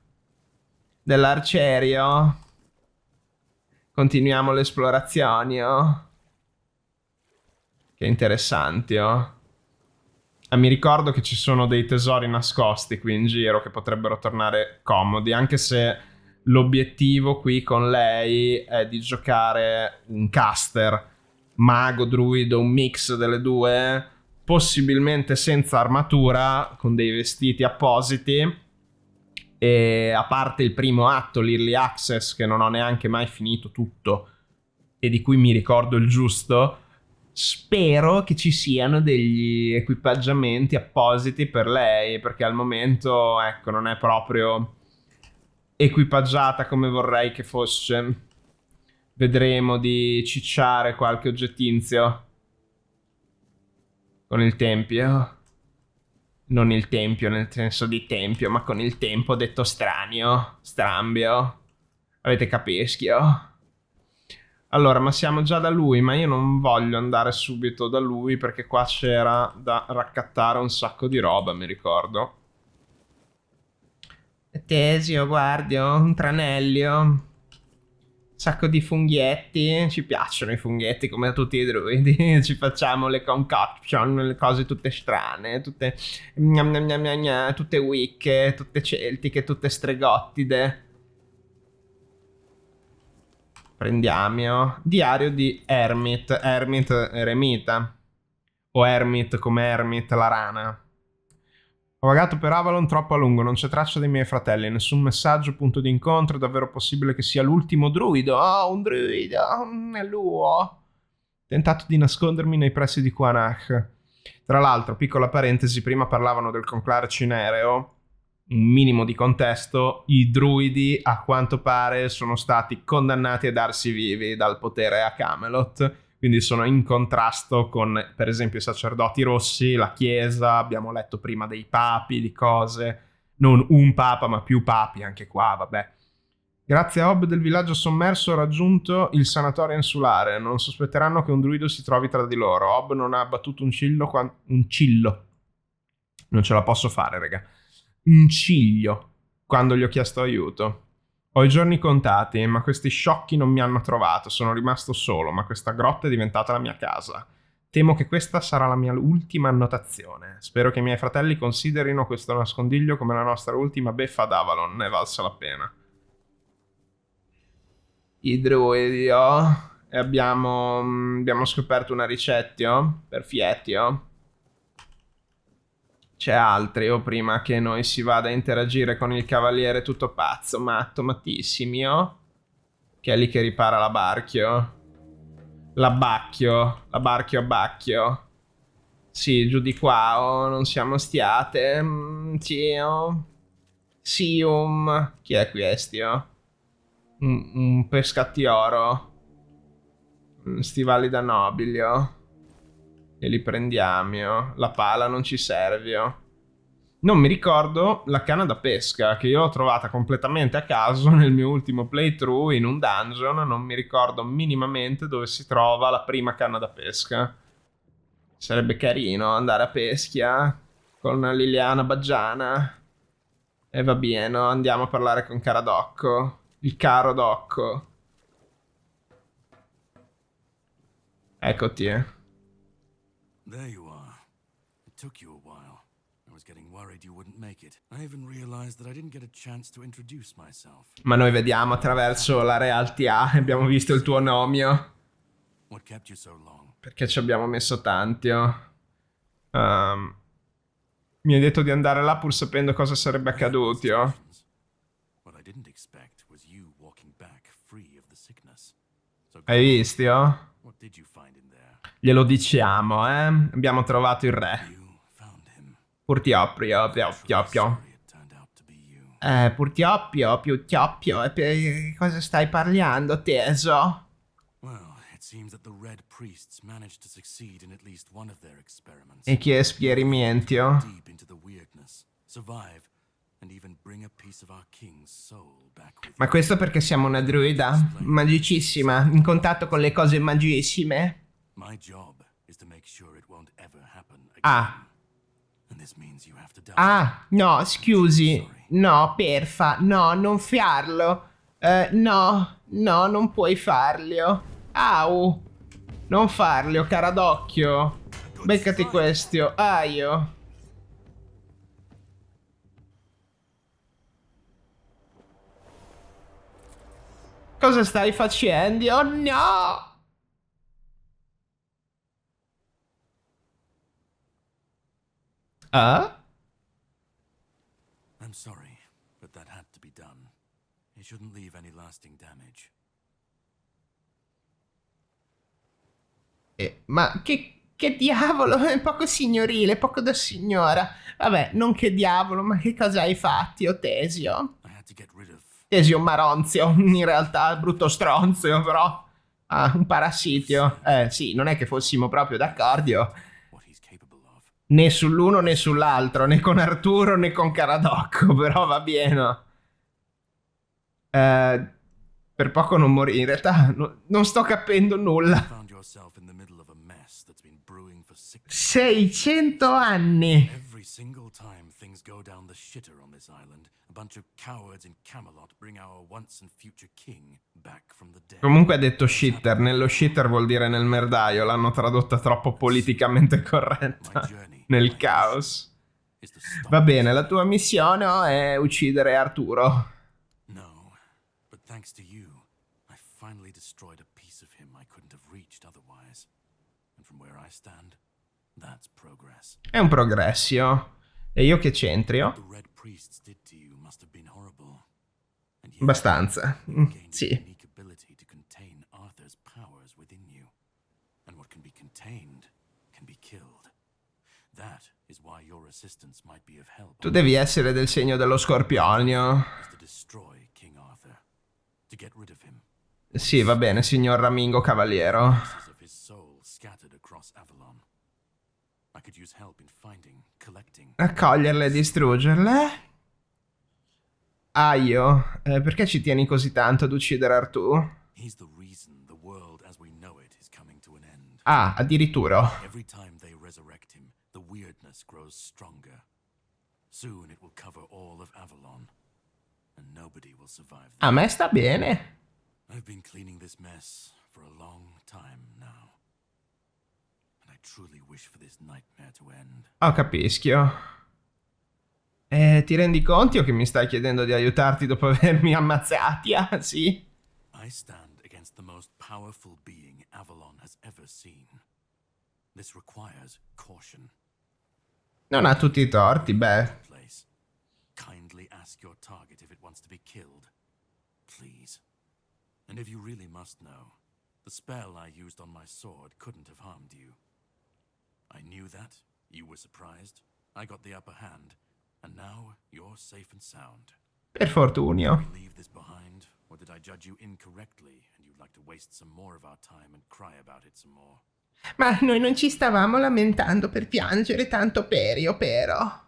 Dell'arcerio. Continuiamo le esplorazioni, oh. Che interessanti, oh. Mi ricordo che ci sono dei tesori nascosti qui in giro che potrebbero tornare comodi, anche se l'obiettivo qui con lei è di giocare un caster, mago, druido, un mix delle due, possibilmente senza armatura, con dei vestiti appositi, e a parte il primo atto, l'Early Access, che non ho neanche mai finito tutto e di cui mi ricordo il giusto, spero che ci siano degli equipaggiamenti appositi per lei, perché al momento, ecco, non è proprio equipaggiata come vorrei che fosse. Vedremo di cicciare qualche oggettinzio con il tempio. Non il tempio nel senso di tempio, ma con il tempo detto stranio, strambio. Avete capischio? Allora, ma siamo già da lui, ma io non voglio andare subito da lui perché qua c'era da raccattare un sacco di roba, mi ricordo. Tesio, guardio, un tranellio, un sacco di funghetti, ci piacciono i funghetti come a tutti i druidi, ci facciamo le concoction, le cose tutte strane, tutte tutte wicche, tutte celtiche, tutte stregottide. Prendiamo diario di Hermit, eremita, o Hermit come Hermit la rana. Ho vagato per Avalon troppo a lungo, non c'è traccia dei miei fratelli, nessun messaggio, punto di incontro, è davvero possibile che sia l'ultimo druido? Oh, un druido, è lui. Tentato di nascondermi nei pressi di Quanach. Tra l'altro, piccola parentesi, prima parlavano del conclare cinereo. Un minimo di contesto, i druidi a quanto pare sono stati condannati a darsi vivi dal potere a Camelot, quindi sono in contrasto con, per esempio, i sacerdoti rossi, la chiesa, abbiamo letto prima dei papi, di cose, non un papa ma più papi, anche qua, vabbè. Grazie a Hob del villaggio sommerso ho raggiunto il sanatorio insulare, non sospetteranno che un druido si trovi tra di loro. Hob non ha abbattuto un cillo, non ce la posso fare, raga. Un ciglio quando gli ho chiesto aiuto. Ho i giorni contati, ma questi sciocchi non mi hanno trovato. Sono rimasto solo, ma questa grotta è diventata la mia casa. Temo che questa sarà la mia ultima annotazione. Spero che i miei fratelli considerino questo nascondiglio come la nostra ultima beffa ad Avalon. Ne è valsa la pena. I druidi, oh. E abbiamo scoperto una ricetta per Fietio. C'è altri o prima che noi si vada a interagire con il cavaliere tutto pazzo, matto, mattissimio, che è lì che ripara l'abbacchio. L'abbacchio, l'abbarchio abbacchio. Sì, giù di qua, oh, non siamo stiate. Zio. Sium. Chi è questio? Un pescattioro. Stivali da nobilio. E li prendiamo. La pala non ci serve. Non mi ricordo la canna da pesca, che io l'ho trovata completamente a caso nel mio ultimo playthrough in un dungeon. Non mi ricordo minimamente dove si trova la prima canna da pesca. Sarebbe carino andare a peschia con Liliana Baggiana. E va bene, andiamo a parlare con Caradocco. Il caro Docco. Eccoti. There you are. It took you a while. I was getting worried you wouldn't make it. I even realized that I didn't get a chance to introduce myself. Ma noi vediamo attraverso la realtà, abbiamo visto il tuo nomio. What kept you so long? Perché ci abbiamo messo tanti, oh. Mi hai detto di andare là pur sapendo cosa sarebbe accaduto, oh. What I didn't expect was you walking back free of the sickness. So Hai visto, oh? what did you find in there? Glielo diciamo, abbiamo trovato il re. You found him. Purtioppio, pioppio. Sorry it turned out to be you. Purtioppio, più tioppio. E cosa stai parlando, teso? Well, It seems that the Red Priests managed to succeed in at least one of their experiments. E che esperimento? Deep into the weirdness, survive, and even bring a piece of our king's soul back with Ma questo perché siamo una druida magicissima, in contatto con le cose magissime. My job is to make sure it won't ever happen again. Ah. And this means you have to die. Ah, no, scusi. No, perfa, no, non farlo. No, no, non puoi farlo. Au. Non farlo, cara d'occhio. Beccati questo. Aio. Cosa stai facendo? Oh no! Ah? I'm sorry, but that had to be done. It shouldn't leave any lasting damage. Ma che diavolo? È poco signorile, poco da signora. Vabbè, non che diavolo, ma che cosa hai fatti, oh Tesio? I had to get rid of Tesio un maronzio, in realtà brutto stronzio, però. Ah, un parassitio. Sì, non è che fossimo proprio d'accordo. what he's capable of. Né sull'uno né sull'altro, né con Arturo né con Caradocco, però va bene. Per poco non morì, in realtà non sto capendo nulla. Found yourself in the middle of a mess that's been brewing for 600 anni. Every single time things go down the shitter on this island, a bunch of cowards in Camelot bring our once and future king back from the dead. Comunque ha detto shitter, nello shitter vuol dire nel merdaio, l'hanno tradotta troppo politicamente corretta. Nel caos. Is to stop. Va bene, la tua missione è uccidere Arturo. No, but thanks to you, I finally destroyed a piece of him I couldn't have reached otherwise. And from where I stand, that's progress. È un progressio. E io che c'entrio? The Red Priests did to you must have been horrible. And yet, Abbastanza. you gained a Sì. unique ability to contain Arthur's powers within you. And what can be contained can be killed. That is why your assistance might be of help. Tu devi essere del segno dello scorpionio. Is to destroy King Arthur. To get rid of him. Sì, va bene, signor Ramingo Cavaliero. Pieces of his soul scattered across Avalon. I could use help in finding, collecting. Raccoglierle e distruggerle? Aio, perché ci tieni così tanto ad uccidere Artù? He's the reason the world as we know it is coming to an end. Ah, addirittura. Every time they resurrect him, the weirdness grows stronger. Soon it will cover all of Avalon, and nobody will survive A that. me sta bene. I've been cleaning this mess for a long time now, and I truly wish for this nightmare to end. Oh, capischio. Ti rendi conto che mi stai chiedendo di aiutarti dopo avermi ammazzati? Ah, sì? I stand against the most powerful being Avalon has ever seen. This requires caution. Non ha tutti i torti, beh. Place. Kindly ask your target if it wants to be killed. Please. And if you really must know, the spell I used on my sword couldn't have harmed you. I knew that. You were surprised. I got the upper hand. And now you're safe and sound. Per fortunio. Did we leave this behind, or did I judge you incorrectly and you'd like to waste some more of our time and cry about it some more? Ma noi non ci stavamo lamentando per piangere tanto perio, però.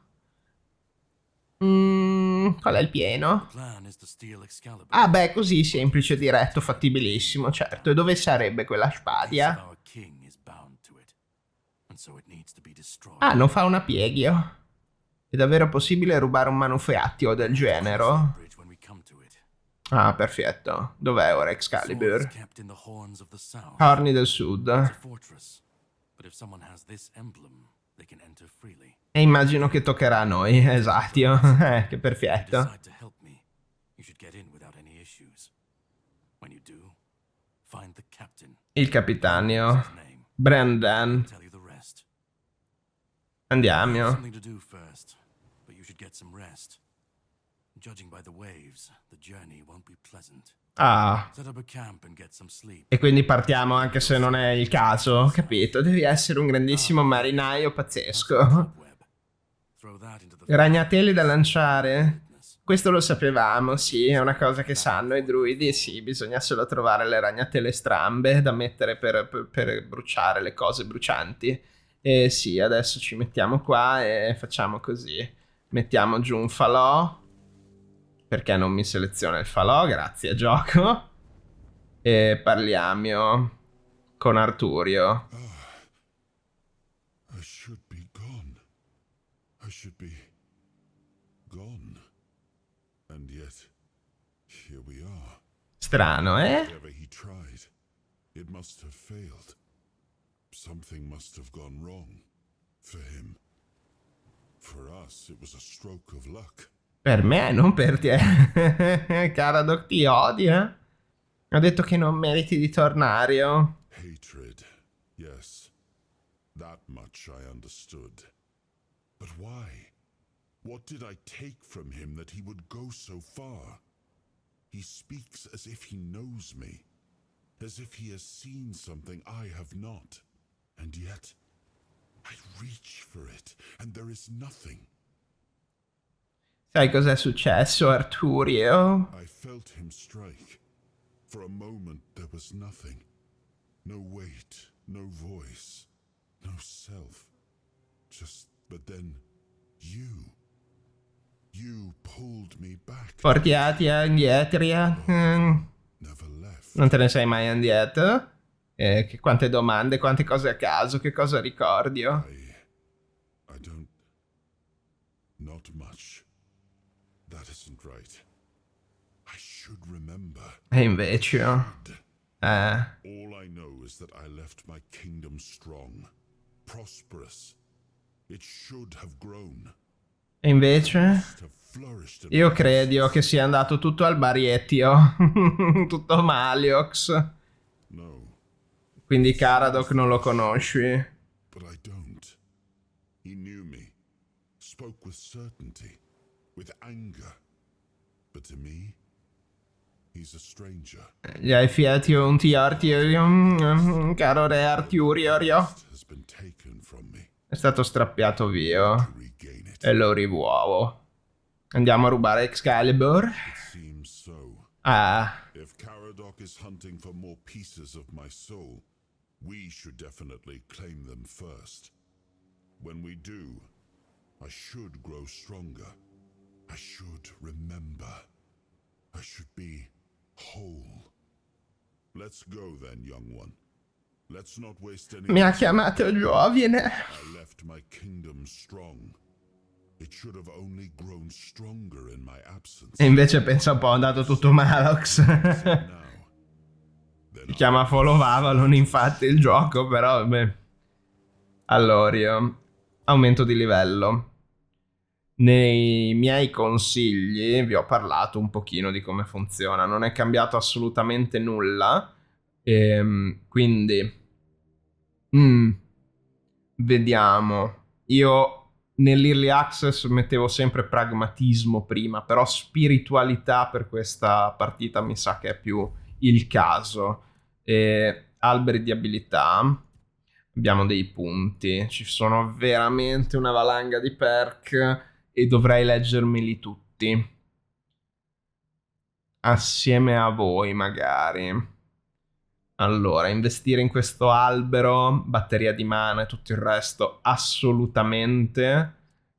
Qual è il pieno? The plan is to steal Excalibur. Ah beh, così semplice, diretto, fattibilissimo, certo. E dove sarebbe quella Piece of spadia? our king is bound to it, and so it needs to be destroyed. Ah, non fa una pieghio. È davvero possibile rubare un manufatto del genere? Bridge when we come to it. Ah, perfetto. Dov'è ora Sword Excalibur? is kept in the horns of the south. Corni del It's a sud. fortress, but if someone has this emblem, they can enter freely. E immagino che toccherà a noi, esatto. Che If you perfetto. decide to help me, you should get in without any issues. When you do, find the captain. Il His capitano. name. Brendan. Tell you the rest. Andiamo. Something to do first, but you should get some rest. Judging by the waves, the journey won't be pleasant. Ah. Set up a camp and get some sleep. E quindi partiamo anche se non è il caso, capito? Devi essere un grandissimo marinaio pazzesco. Cobweb. Throw that into the Ragnateli da lanciare. Questo lo sapevamo, sì, è una cosa che sanno i druidi, sì, bisogna solo trovare le ragnatele strambe da mettere per bruciare le cose brucianti. E sì, adesso ci mettiamo qua e facciamo così. Mettiamo giù un falò, perché non mi seleziona il falò, grazie gioco. E parliamo con Arturio. I should be gone. I should be gone. And yet, here we are. Strano, eh? Whatever he tried, it must have failed. Something must have gone wrong. For him. For us, it was a stroke of luck. Per me, non per te. Caradoc ti odia. Ha detto che non meriti di tornare. Oh. Hatred, yes. That much I understood. But why? What did I take from him that he would go so far? He speaks as if he knows me, as if he has seen something I have not. And yet, I reach for it, and there is nothing. Sai cos'è successo, Arturio? I felt him strike. For a moment there was nothing. No weight, no voice, no self. But then, you pulled me back. Portiati indietro. Never left. Non te ne sei mai indietro? Che quante domande, quante cose a caso, che cosa ricordi? Oh? I don't... Not much. That isn't right. I should remember. E invece... All I know is that I left my kingdom strong, prosperous. It should have grown. E invece... Have flourished. Io credo che sia andato tutto al bariettio. Tutto Maliox. No, Quindi Caradoc non lo conosci. but I don't. He knew me, spoke with certainty, with anger. But to me, he's a stranger. Gli hai fiati un Arturio, caro re Arturio. Has been taken from me È stato strappiato via. to regain it. E lo rimuovo. Andiamo a rubare Excalibur. It seems so. Ah, If Caradoc is hunting for more pieces of my soul, we should definitely claim them first. When we do, I should grow stronger. I should remember. I should be whole. Let's go then, young one. Let's not waste any mi ha chiamato giovine. I left my kingdom strong. It should have only grown stronger in my absence. E invece pensa un po', è andato tutto Malox. Now, then Si chiama Follow Avalon infatti il gioco, però beh. Allora, aumento di livello. Nei miei consigli vi ho parlato un pochino di come funziona, non è cambiato assolutamente nulla, quindi vediamo. Io nell'early access mettevo sempre pragmatismo prima, però spiritualità per questa partita mi sa che è più il caso. Alberi di abilità, abbiamo dei punti, ci sono veramente una valanga di perk e dovrei leggermeli tutti assieme a voi magari. Allora, investire in questo albero, batteria di mana e tutto il resto assolutamente,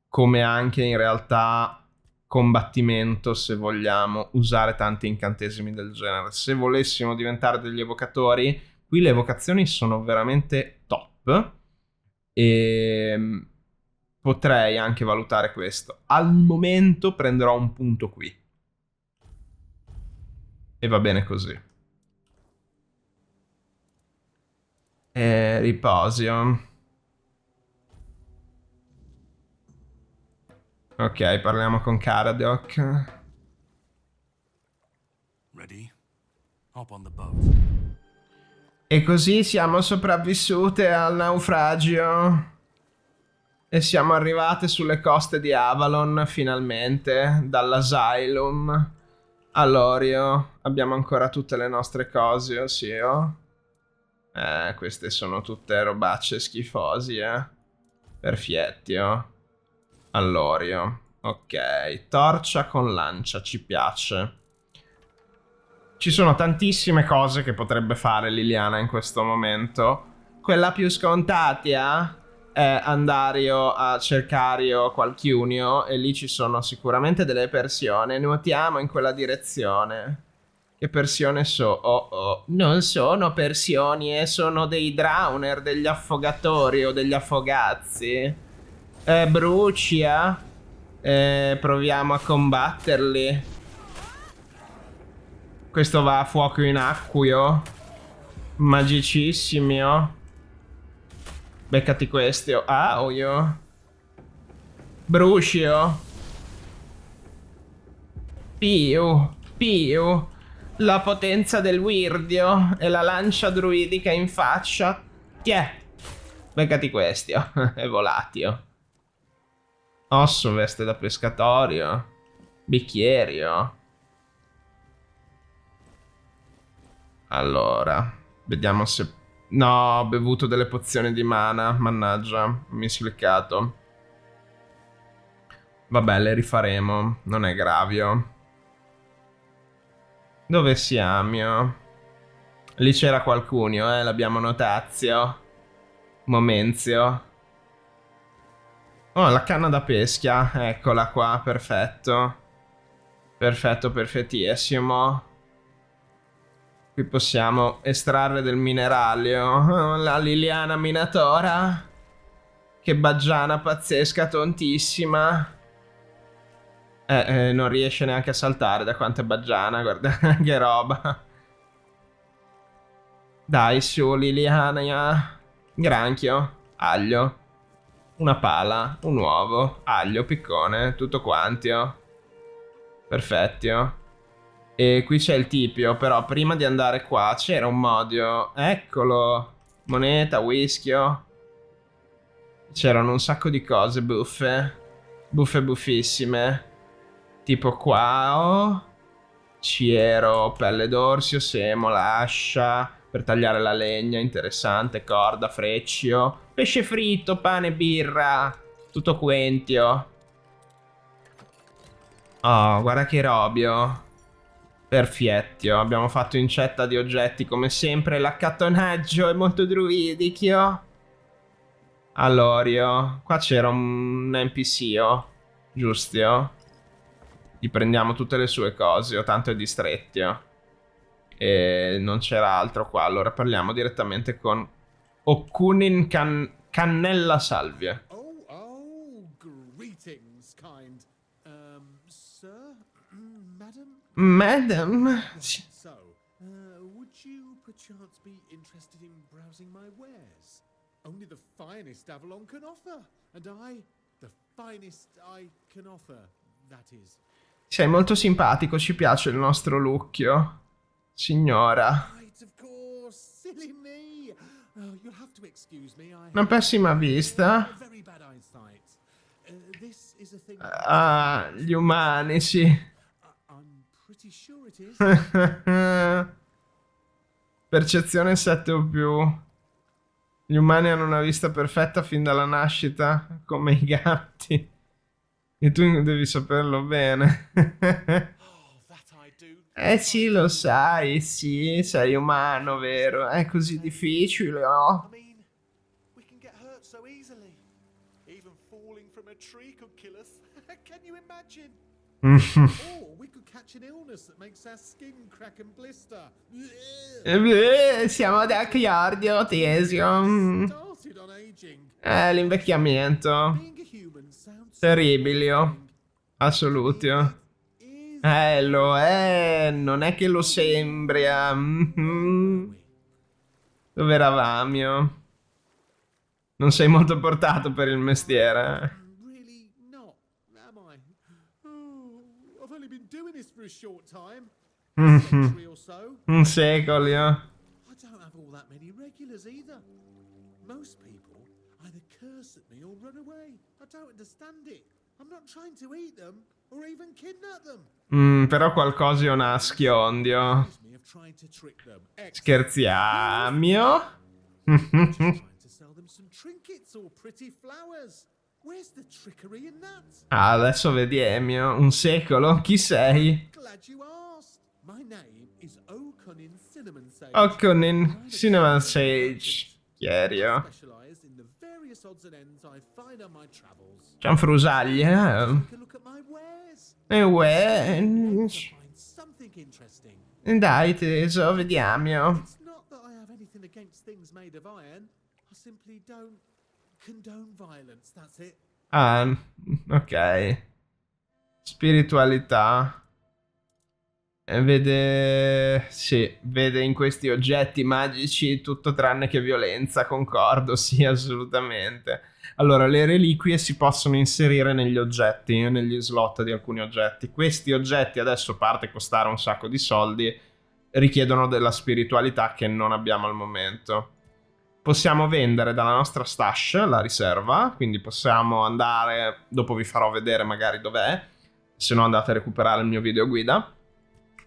come anche in realtà combattimento se vogliamo usare tanti incantesimi del genere. Se volessimo diventare degli evocatori, qui le evocazioni sono veramente top e potrei anche valutare questo. Al momento prenderò un punto qui e va bene così. Riposio. Ok, parliamo con Caradoc. Ready? Hop on the boat. E così siamo sopravvissute al naufragio. E siamo arrivate sulle coste di Avalon, finalmente, dall'Asylum. All'Orio. Abbiamo ancora tutte le nostre cose, ossia. Queste sono tutte robacce schifosi, Perfietti, All'Orio. Ok, torcia con lancia, ci piace. Ci sono tantissime cose che potrebbe fare Liliana in questo momento. Quella più scontata è andare a cercare qualcunio e lì ci sono sicuramente delle persone. Nuotiamo in quella direzione. Che persione non sono persioni, sono dei drowner, degli affogatori o degli affogazzi. Brucia. Proviamo a combatterli. Questo va a fuoco in acqueo. Magicissimo. Beccati questo. Ah, io. Brucio. Piu. La potenza del Wirdio e la lancia druidica in faccia. Tiè. Beccati questo. È volatio. Osso, veste da pescatorio. Bicchierio. Allora, vediamo se... No, ho bevuto delle pozioni di mana. Mannaggia, mi si cliccato. Vabbè, le rifaremo. Non è gravio. Dove siamo? Lì c'era qualcuno, l'abbiamo notazio. Momenzio. Oh, la canna da pesca. Eccola qua, perfetto. Perfetto, perfettissimo. Qui possiamo estrarre del minerario. Oh, la Liliana minatora. Che baggiana pazzesca, tontissima. Non riesce neanche a saltare da quanto è baggiana, guarda che roba. Dai su Liliana. Granchio, aglio, una pala, un uovo, aglio, piccone, tutto quantio. Perfetto. E qui c'è il tipio, però prima di andare qua c'era un modio. Eccolo. Moneta, whiskio. C'erano un sacco di cose buffe. Buffe buffissime. Tipo qua, ciero, pelle d'orsio, semola, ascia per tagliare la legna, interessante, corda, freccio, pesce fritto, pane, birra, tutto quentio. Oh, guarda che robio. Perfettio, abbiamo fatto incetta di oggetti come sempre, l'accattonaggio è molto druidico. Allora, qua c'era un NPC, giusto? Gli prendiamo tutte le sue cose, tanto è distretto. E non c'era altro qua, allora parliamo direttamente con Okunin Cannella Salvia. Oh, greetings, kind. Sir? Madam? So, would you perchance be interested in browsing my wares? Only the finest Avalon can offer, and the finest I can offer, that is. Sei molto simpatico, ci piace il nostro lucchio. Signora. Right, of course, silly me. You'll have to excuse me. Una pessima vista. Very bad eyesight. This is a thing. Ah, gli umani, sì. I'm pretty sure it is. Percezione 7 o più. Gli umani hanno una vista perfetta fin dalla nascita, come i gatti. E tu devi saperlo bene. Sì, lo sai, sì, sei umano, vero? È così difficile, oh. I mean, we can get hurt so easily. Even falling from a tree could kill us. Can you imagine? Or we could catch an illness that makes our skin crack and blister. Siamo d'accordo, Tesio. Started on aging. L'invecchiamento. Being a human sounds Terribilio. Assolutio. Lo è, non è che lo sembra. Dove eravamo? Non sei molto portato per il mestiere. really not, am I? Oh, I've only been doing this for a short time. A century or so. Un secolo. I don't have all that many regulars either. Most people either curse at me or run away. I don't understand it. I'm not trying to eat them or even kidnap them. Però qualcosa io naschiondio. Accuse me of trying to trick them. Scherziamo. Trying to sell them some trinkets or pretty flowers. Where's the trickery in that? Ah, adesso vedi Emio. Un secolo? Chi sei? Glad you asked. My name is Okonin Cinnamon Sage. Okonin Cinnamon Sage. Chierio. Specialize in the various odds and ends I find on my travels. Cianfrusaglie. Take a look at my wares. E To find something interesting. Dai, teso, vediamo. It's not that I have anything against things made of iron. I simply don't condone violence, that's it. Ah, ok. Spiritualità. E vede... Sì, vede in questi oggetti magici tutto tranne che violenza, concordo, sì, assolutamente. Allora, le reliquie si possono inserire negli oggetti, negli slot di alcuni oggetti. Questi oggetti, adesso a parte costare un sacco di soldi, richiedono della spiritualità che non abbiamo al momento. Possiamo vendere dalla nostra stash la riserva, quindi possiamo andare, dopo vi farò vedere magari dov'è, se no andate a recuperare il mio video guida,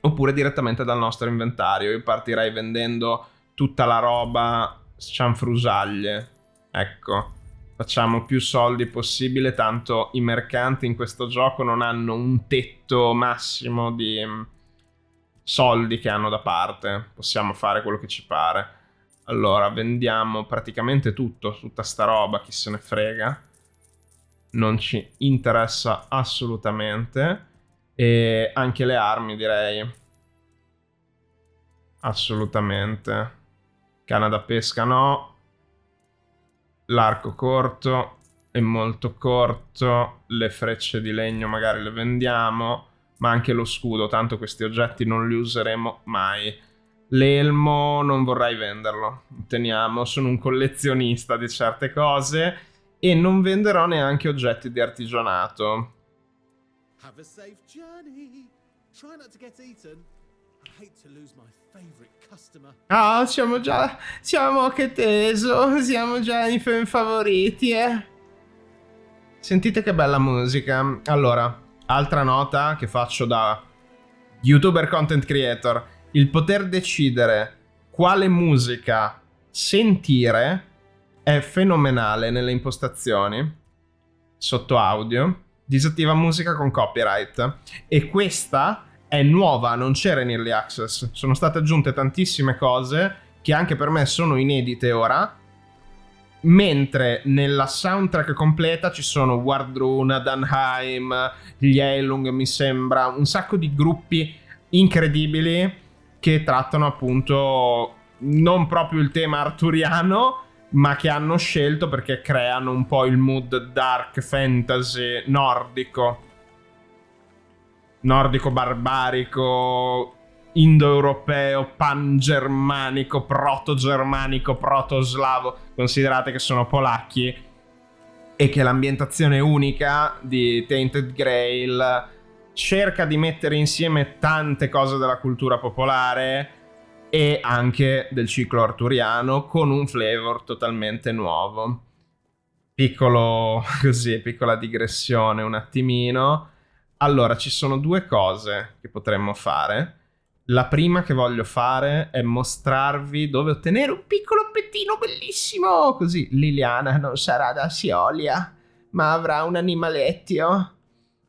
oppure direttamente dal nostro inventario. Io partirei vendendo tutta la roba cianfrusaglie, ecco, facciamo più soldi possibile, tanto i mercanti in questo gioco non hanno un tetto massimo di soldi che hanno da parte, possiamo fare quello che ci pare. Allora, vendiamo praticamente tutto, tutta sta roba, chi se ne frega. Non ci interessa assolutamente. E anche le armi, direi. Assolutamente. Canna da pesca no. L'arco corto è molto corto. Le frecce di legno magari le vendiamo. Ma anche lo scudo, tanto questi oggetti non li useremo mai. L'elmo non vorrei venderlo, teniamo, sono un collezionista di certe cose e non venderò neanche oggetti di artigianato. Have a safe journey. Try not to get eaten. I hate to lose my favorite customer. Ah, siamo che teso, siamo già i favoriti, Sentite che bella musica. Allora, altra nota che faccio da YouTuber content creator. Il poter decidere quale musica sentire è fenomenale nelle impostazioni. Sotto audio, disattiva musica con copyright. E questa è nuova, non c'era in Early Access. Sono state aggiunte tantissime cose che anche per me sono inedite ora. Mentre nella soundtrack completa ci sono Wardruna, Danheim, gli Eilung, mi sembra, un sacco di gruppi incredibili che trattano appunto non proprio il tema arturiano, ma che hanno scelto perché creano un po' il mood dark fantasy nordico barbarico, indoeuropeo, pangermanico, proto-germanico, proto-slavo. Considerate che sono polacchi e che l'ambientazione unica di Tainted Grail cerca di mettere insieme tante cose della cultura popolare e anche del ciclo arturiano con un flavor totalmente nuovo. Piccola digressione un attimino. Allora, ci sono due cose che potremmo fare. La prima che voglio fare è mostrarvi dove ottenere un piccolo pettino bellissimo. Così Liliana non sarà da Siolia, ma avrà un animalettio.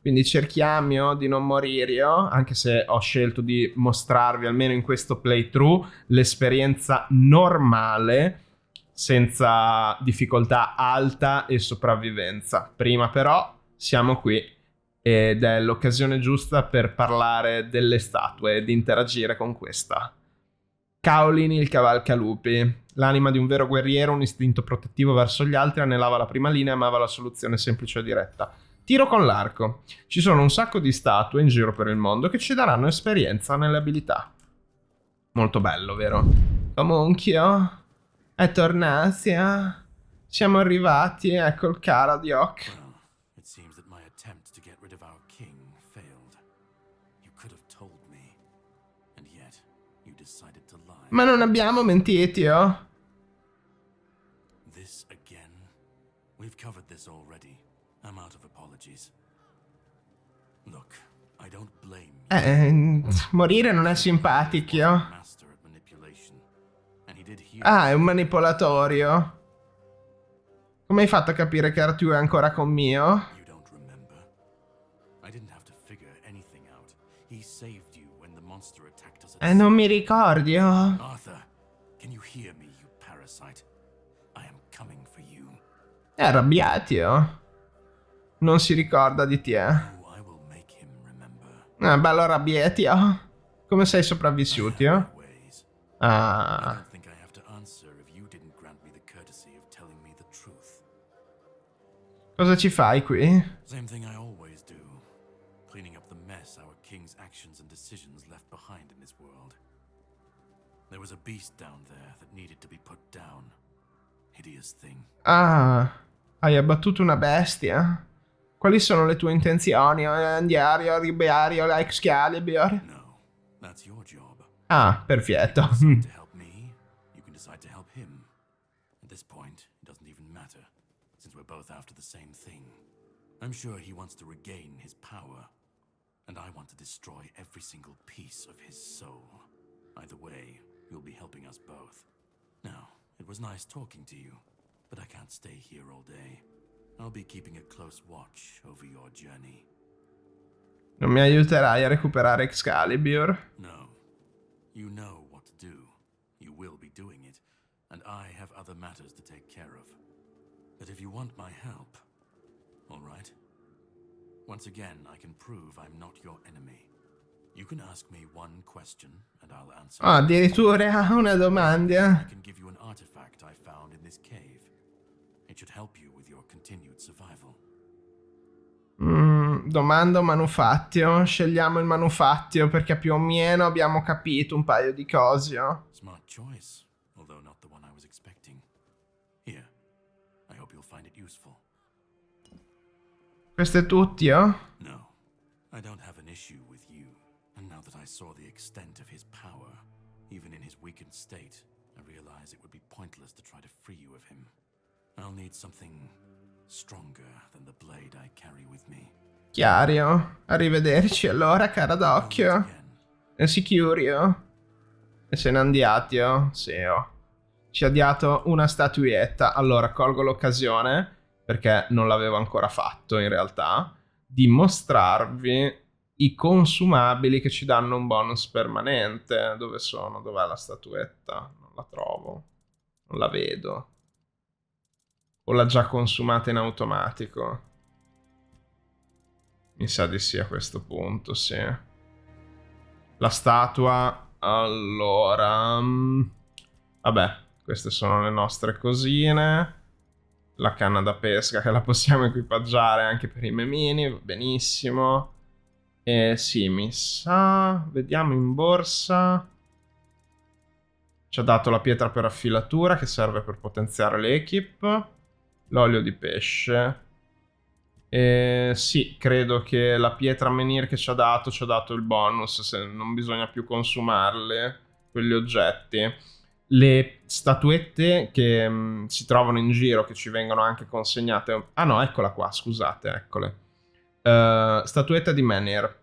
Quindi cerchiamo di non morire, anche se ho scelto di mostrarvi, almeno in questo playthrough, l'esperienza normale, senza difficoltà alta e sopravvivenza. Prima però siamo qui ed è l'occasione giusta per parlare delle statue ed interagire con questa. Kaolin il cavalcalupi. L'anima di un vero guerriero, un istinto protettivo verso gli altri, anelava la prima linea e amava la soluzione semplice e diretta. Tiro con l'arco. Ci sono un sacco di statue in giro per il mondo che ci daranno esperienza nelle abilità. Molto bello, vero? Comunchio, è tornati, Siamo arrivati, ecco il Karadiok. Well, it seems that my attempt to get rid of our king failed. You could have told me, and yet you decided to lie. Ma non abbiamo mentiti, This again? We've covered this already. I'm out of apologies. Look, I don't blame you. Morire non è simpatico. Master at manipulation, and he did hear Ah, è un manipolatorio. Come hai fatto a capire che Artù è ancora con mio? You don't remember? I didn't have to figure anything out. He saved you when the monster attacked us at Non mi ricordi, oh. Arthur, can you hear me, you parasite? I am coming for you. È arrabbiati, oh. Non si ricorda di te. Oh, I will make him remember. Bello arrabbiati, oh. Come sei sopravvissuti, oh? Ways. I Ah. don't think I have to answer if you didn't grant me the courtesy of telling me the truth. Cosa ci fai qui? Same thing I always do. Cleaning up the mess our king's actions and decisions left behind in this world. There was a beast down there that needed to be put down. Hideous thing. Ah. Hai abbattuto una bestia? Quali sono le tue intenzioni? Andiario, Ribeario, Excalibur? No, that's your job. Ah, perfetto. Decide to help me, you can decide to help him. At this point, it doesn't even matter, since we're both after the same thing. I'm sure he wants to regain his power, and I want to destroy every single piece of his soul. Either way, you'll be helping us both. Now, it was nice talking to you, but I can't stay here all day. I'll be keeping a close watch over your journey. Non mi aiuterai a recuperare Excalibur? No. You know what to do. You will be doing it, and I have other matters to take care of. But if you want my help, all right? Once again, I can prove I'm not your enemy. You can ask me one question, and I'll answer. Oh, addirittura una I domanda. can give you an artifact I found in this cave. It should help you with your continued survival. Domanda o manufattio? Scegliamo il manufattio perché più o meno abbiamo capito un paio di cose. Oh. Smart choice, although not the one I was expecting. Here, I hope you'll find it useful. Questo è tutti, oh? No, I don't have an issue with you. And now that I saw the extent of his power, even in his weakened state, I realize it would be pointless to try to free you of him. I'll need something stronger than the blade I carry with me. Chiario. Arrivederci allora, cara d'occhio. Again, È sicurio. E se ne andiati, oh? Sì, oh. Ci ha dato una statuetta. Allora, colgo l'occasione, perché non l'avevo ancora fatto in realtà, di mostrarvi i consumabili che ci danno un bonus permanente. Dove sono? Dov'è la statuetta? Non la trovo. Non la vedo. O l'ha già consumata in automatico? Mi sa di sì a questo punto, sì. La statua... Allora... Vabbè, queste sono le nostre cosine. La canna da pesca che la possiamo equipaggiare anche per i memini, va benissimo. E sì, mi sa... Vediamo in borsa. Ci ha dato la pietra per affilatura che serve per potenziare l'equip. L'olio di pesce. E sì, credo che la pietra menhir che ci ha dato il bonus, se non bisogna più consumarle, quegli oggetti. Le statuette che si trovano in giro, che ci vengono anche consegnate... Ah no, eccola qua, scusate, eccole. Statuetta di menhir.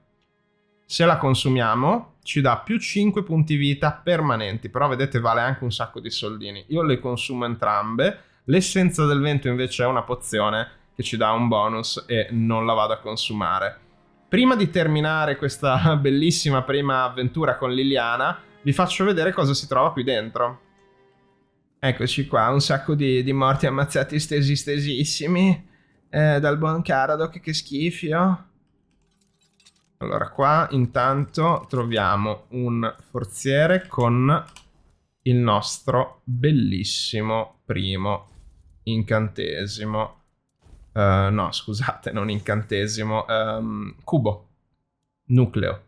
Se la consumiamo, ci dà più 5 punti vita permanenti, però vedete vale anche un sacco di soldini. Io le consumo entrambe. L'essenza del vento invece è una pozione che ci dà un bonus e non la vado a consumare. Prima di terminare questa bellissima prima avventura con Liliana, vi faccio vedere cosa si trova qui dentro. Eccoci qua, un sacco di morti ammazzati stesissimi dal buon Caradoc, che schifio. Allora, qua intanto troviamo un forziere con il nostro bellissimo primo incantesimo. No, scusate, non incantesimo. Cubo. Nucleo.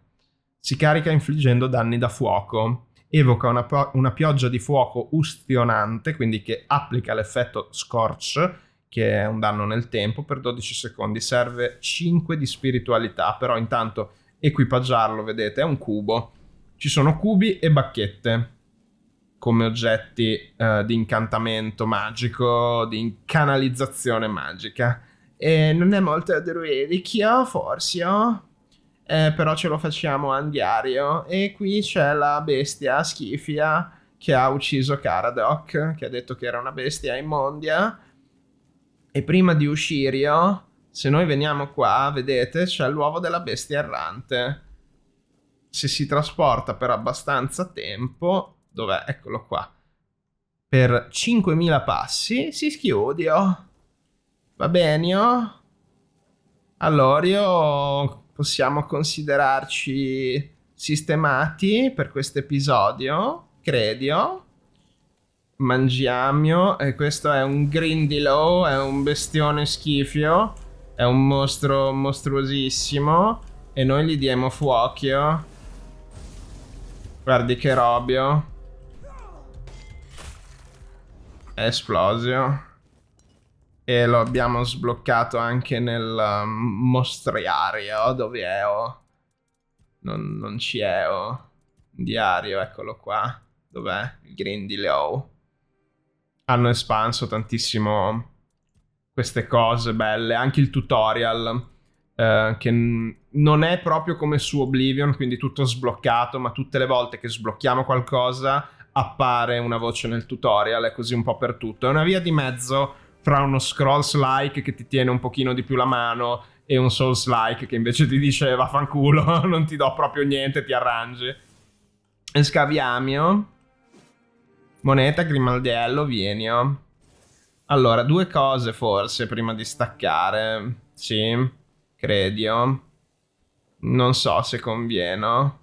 Si carica infliggendo danni da fuoco. Evoca una pioggia di fuoco ustionante, quindi che applica l'effetto Scorch, che è un danno nel tempo, per 12 secondi. Serve 5 di spiritualità, però intanto equipaggiarlo, vedete, è un cubo. Ci sono cubi e bacchette come oggetti di incantamento magico, di canalizzazione magica. E non è molto druidico, forse, però ce lo facciamo andiario. E qui c'è la bestia schifia che ha ucciso Caradoc, che ha detto che era una bestia immondia. E prima di uscire, se noi veniamo qua, vedete, c'è l'uovo della bestia errante. Se si trasporta per abbastanza tempo, dov'è? Eccolo qua. Per 5.000 passi si schiude. Va bene? Allora, possiamo considerarci sistemati per questo episodio, credo. Mangiamo, e questo è un Grindylow, è un bestione schifio, è un mostro mostruosissimo, e noi gli diamo fuoco. Guardi che robio. È esploso. E lo abbiamo sbloccato anche nel mostriario, dove è? Non ci è, diario, eccolo qua. Dov'è? Il Grindylow. Hanno espanso tantissimo queste cose belle, anche il tutorial, che non è proprio come su Oblivion, quindi tutto sbloccato, ma tutte le volte che sblocchiamo qualcosa appare una voce nel tutorial, è così un po' per tutto. È una via di mezzo fra uno Scrolls-like che ti tiene un pochino di più la mano e un Souls-like che invece ti dice vaffanculo, non ti do proprio niente, ti arrangi. E scaviamo. Moneta, grimaldello, vieni. Allora, 2 cose forse prima di staccare. Sì, credo. Non so se conviene.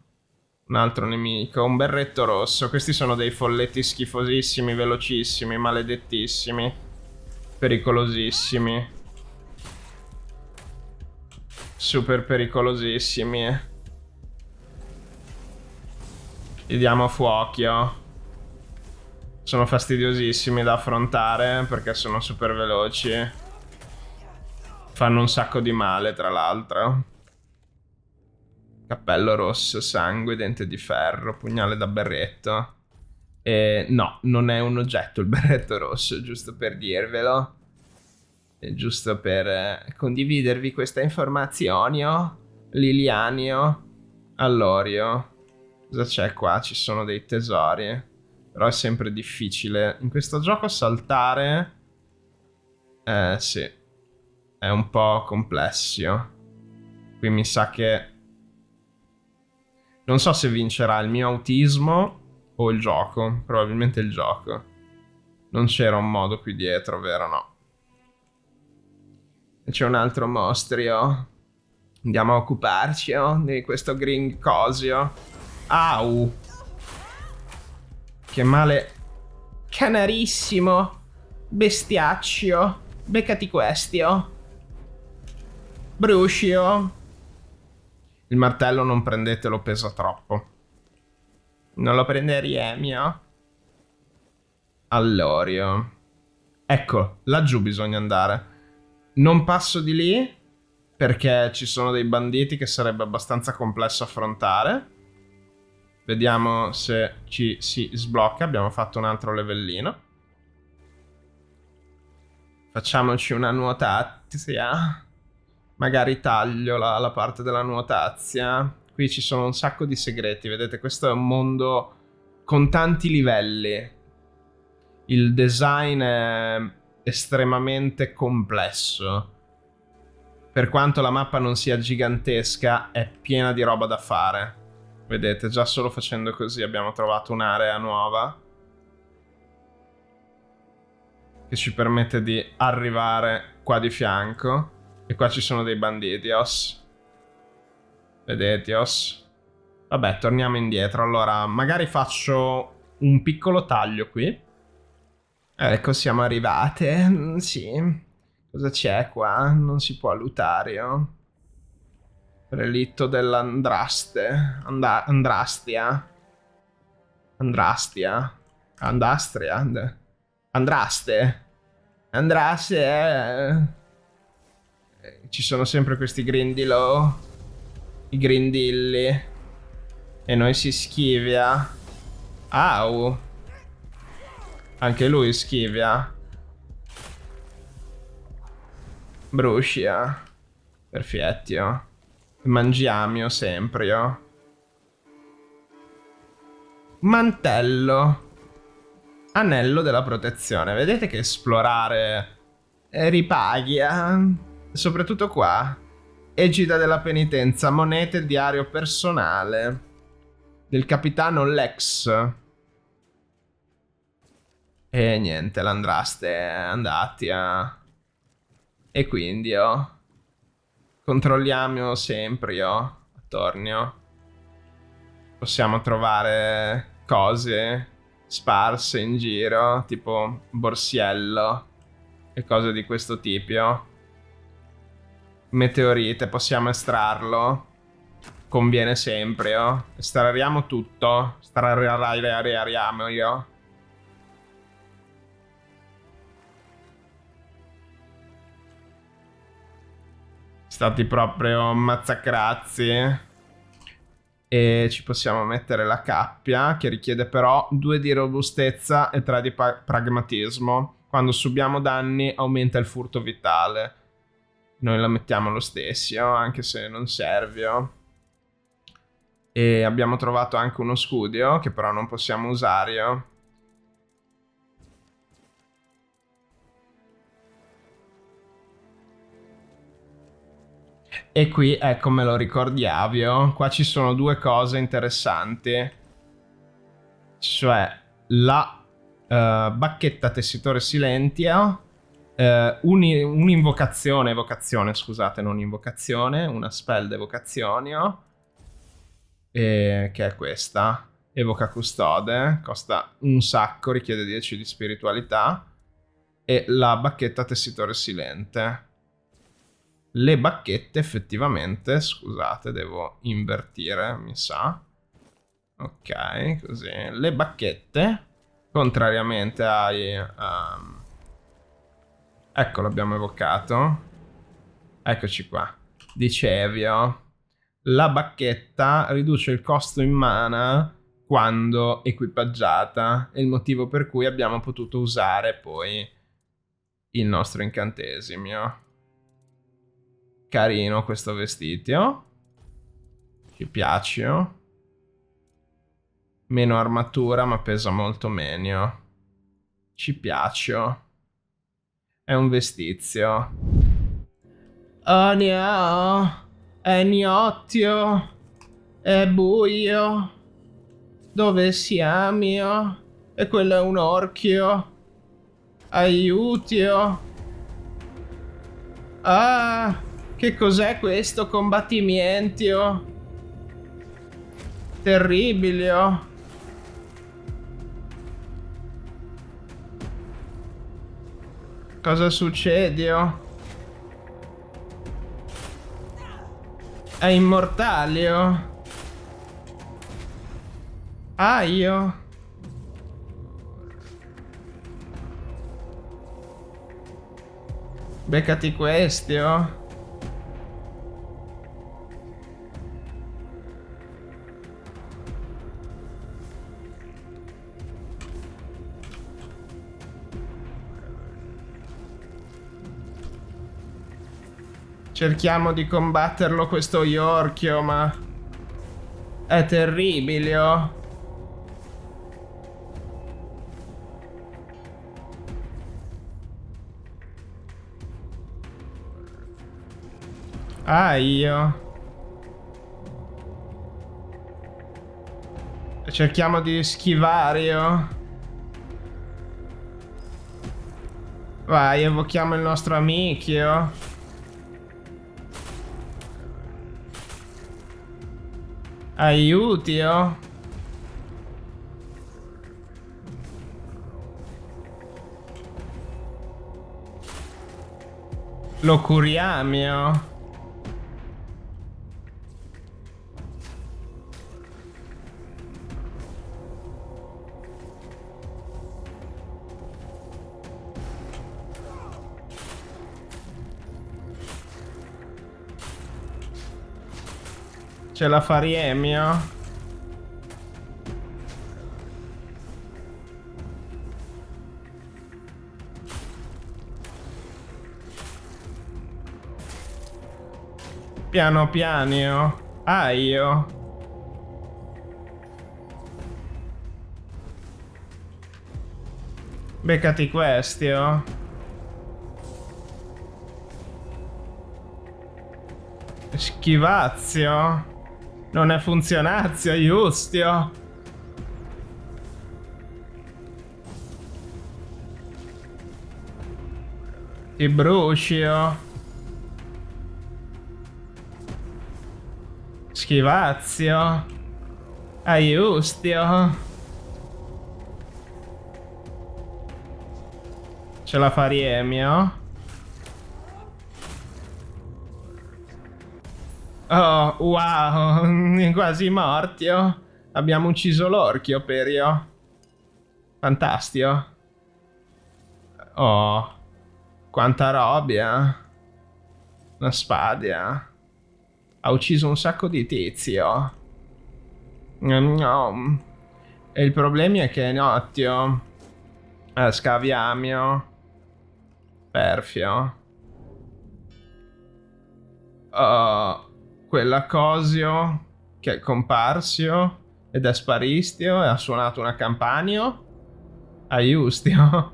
Un altro nemico, un berretto rosso. Questi sono dei folletti schifosissimi, velocissimi, maledettissimi. Pericolosissimi. Super pericolosissimi. Gli diamo fuoco. Sono fastidiosissimi da affrontare perché sono super veloci. Fanno un sacco di male, tra l'altro. Cappello rosso, sangue, dente di ferro, pugnale da berretto. E no, non è un oggetto il berretto rosso, giusto per dirvelo. E giusto per condividervi queste informazioni. Lilianio. Allorio. Cosa c'è qua? Ci sono dei tesori. Però è sempre difficile in questo gioco saltare. Sì. È un po' complesso. Qui mi sa che... non so se vincerà il mio autismo o il gioco. Probabilmente il gioco. Non c'era un modo qui dietro, vero? No. E c'è un altro mostrio. Andiamo a occuparci di questo green cosio. Au! Che male. Canarissimo. Bestiaccio. Beccati questio. Bruscio. Il martello non prendetelo, pesa troppo. Non lo prenderemo. Allorio. Ecco, laggiù bisogna andare. Non passo di lì perché ci sono dei banditi che sarebbe abbastanza complesso affrontare. Vediamo se ci si sblocca. Abbiamo fatto un altro levellino. Facciamoci una nuotazia. Magari taglio la parte della nuotazia. Qui ci sono un sacco di segreti. Vedete, questo è un mondo con tanti livelli. Il design è estremamente complesso. Per quanto la mappa non sia gigantesca, è piena di roba da fare. Vedete, già solo facendo così abbiamo trovato un'area nuova che ci permette di arrivare qua di fianco. E qua ci sono dei banditi, Vedete, Vabbè, torniamo indietro. Allora, magari faccio un piccolo taglio qui. Ecco, siamo arrivate. Sì. Cosa c'è qua? Non si può lootare, Relitto dell'Andraste. Andrastia. Andraste. Ci sono sempre questi Grindylow. I Grindilli. E noi si schivia. Au. Anche lui schivia. Bruscia. Perfetto. Mangiamo sempre. Mantello. Anello della protezione. Vedete che esplorare Ripaghi, soprattutto qua. Egida della penitenza, monete, diario personale del capitano Lex. E niente, l'Andraste è andati a... E quindi controlliamo sempre attorno. Possiamo trovare cose sparse in giro, tipo borsiello e cose di questo tipo. Meteorite, possiamo estrarlo. Conviene sempre, estrarriamo tutto. Estrarriamo io. Stati proprio mazzacrazzi. E ci possiamo mettere la cappia, che richiede però 2 di robustezza e 3 di pragmatismo. Quando subiamo danni aumenta il furto vitale. Noi la mettiamo lo stesso, anche se non serve. E abbiamo trovato anche uno scudo, che però non possiamo usare. E qui, ecco, me lo ricordiamo, qua ci sono 2 cose interessanti. Cioè, la bacchetta tessitore silentio, un'invocazione, evocazione, scusate, non invocazione, una spell d'evocazione, che è questa. Evoca custode, costa un sacco, richiede 10 di spiritualità. E la bacchetta tessitore silente. Le bacchette effettivamente, scusate, devo invertire, mi sa. Ok, così. Le bacchette, contrariamente ai... ecco, l'abbiamo evocato. Eccoci qua. Dicevio, la bacchetta riduce il costo in mana quando equipaggiata. È il motivo per cui abbiamo potuto usare poi il nostro incantesimo. Carino questo vestito. Ci piace. Meno armatura ma pesa molto meno. Ci piace. È un vestizio. Oh no. È nottio. È buio. Dove siamo? E quello è un orchio. Aiutio. Ah, che cos'è questo combattimento? Terribile. Cosa succede? È immortale. Aio. Beccati questo. Cerchiamo di combatterlo questo Yorkio, ma è terribile. Io. Cerchiamo di schivare. Vai, evochiamo il nostro amico. Aiutio. Lo curiamo. Ce la faremo. Piano piano. Io. Beccati questi. Schivazio. Non è funzionazio, Justio. Ti brucio. Schivazio. Aiustio. Ce la faremo? Oh, wow, quasi morti. Oh. Abbiamo ucciso l'orchio, Perio. Fantastico. Oh, quanta roba. Una spada. Ha ucciso un sacco di tizio. No. E il problema è che è nottio. Scaviamo. Perfio. Quella cosio che è comparsio ed è sparistio e ha suonato una campanio. Aiustio.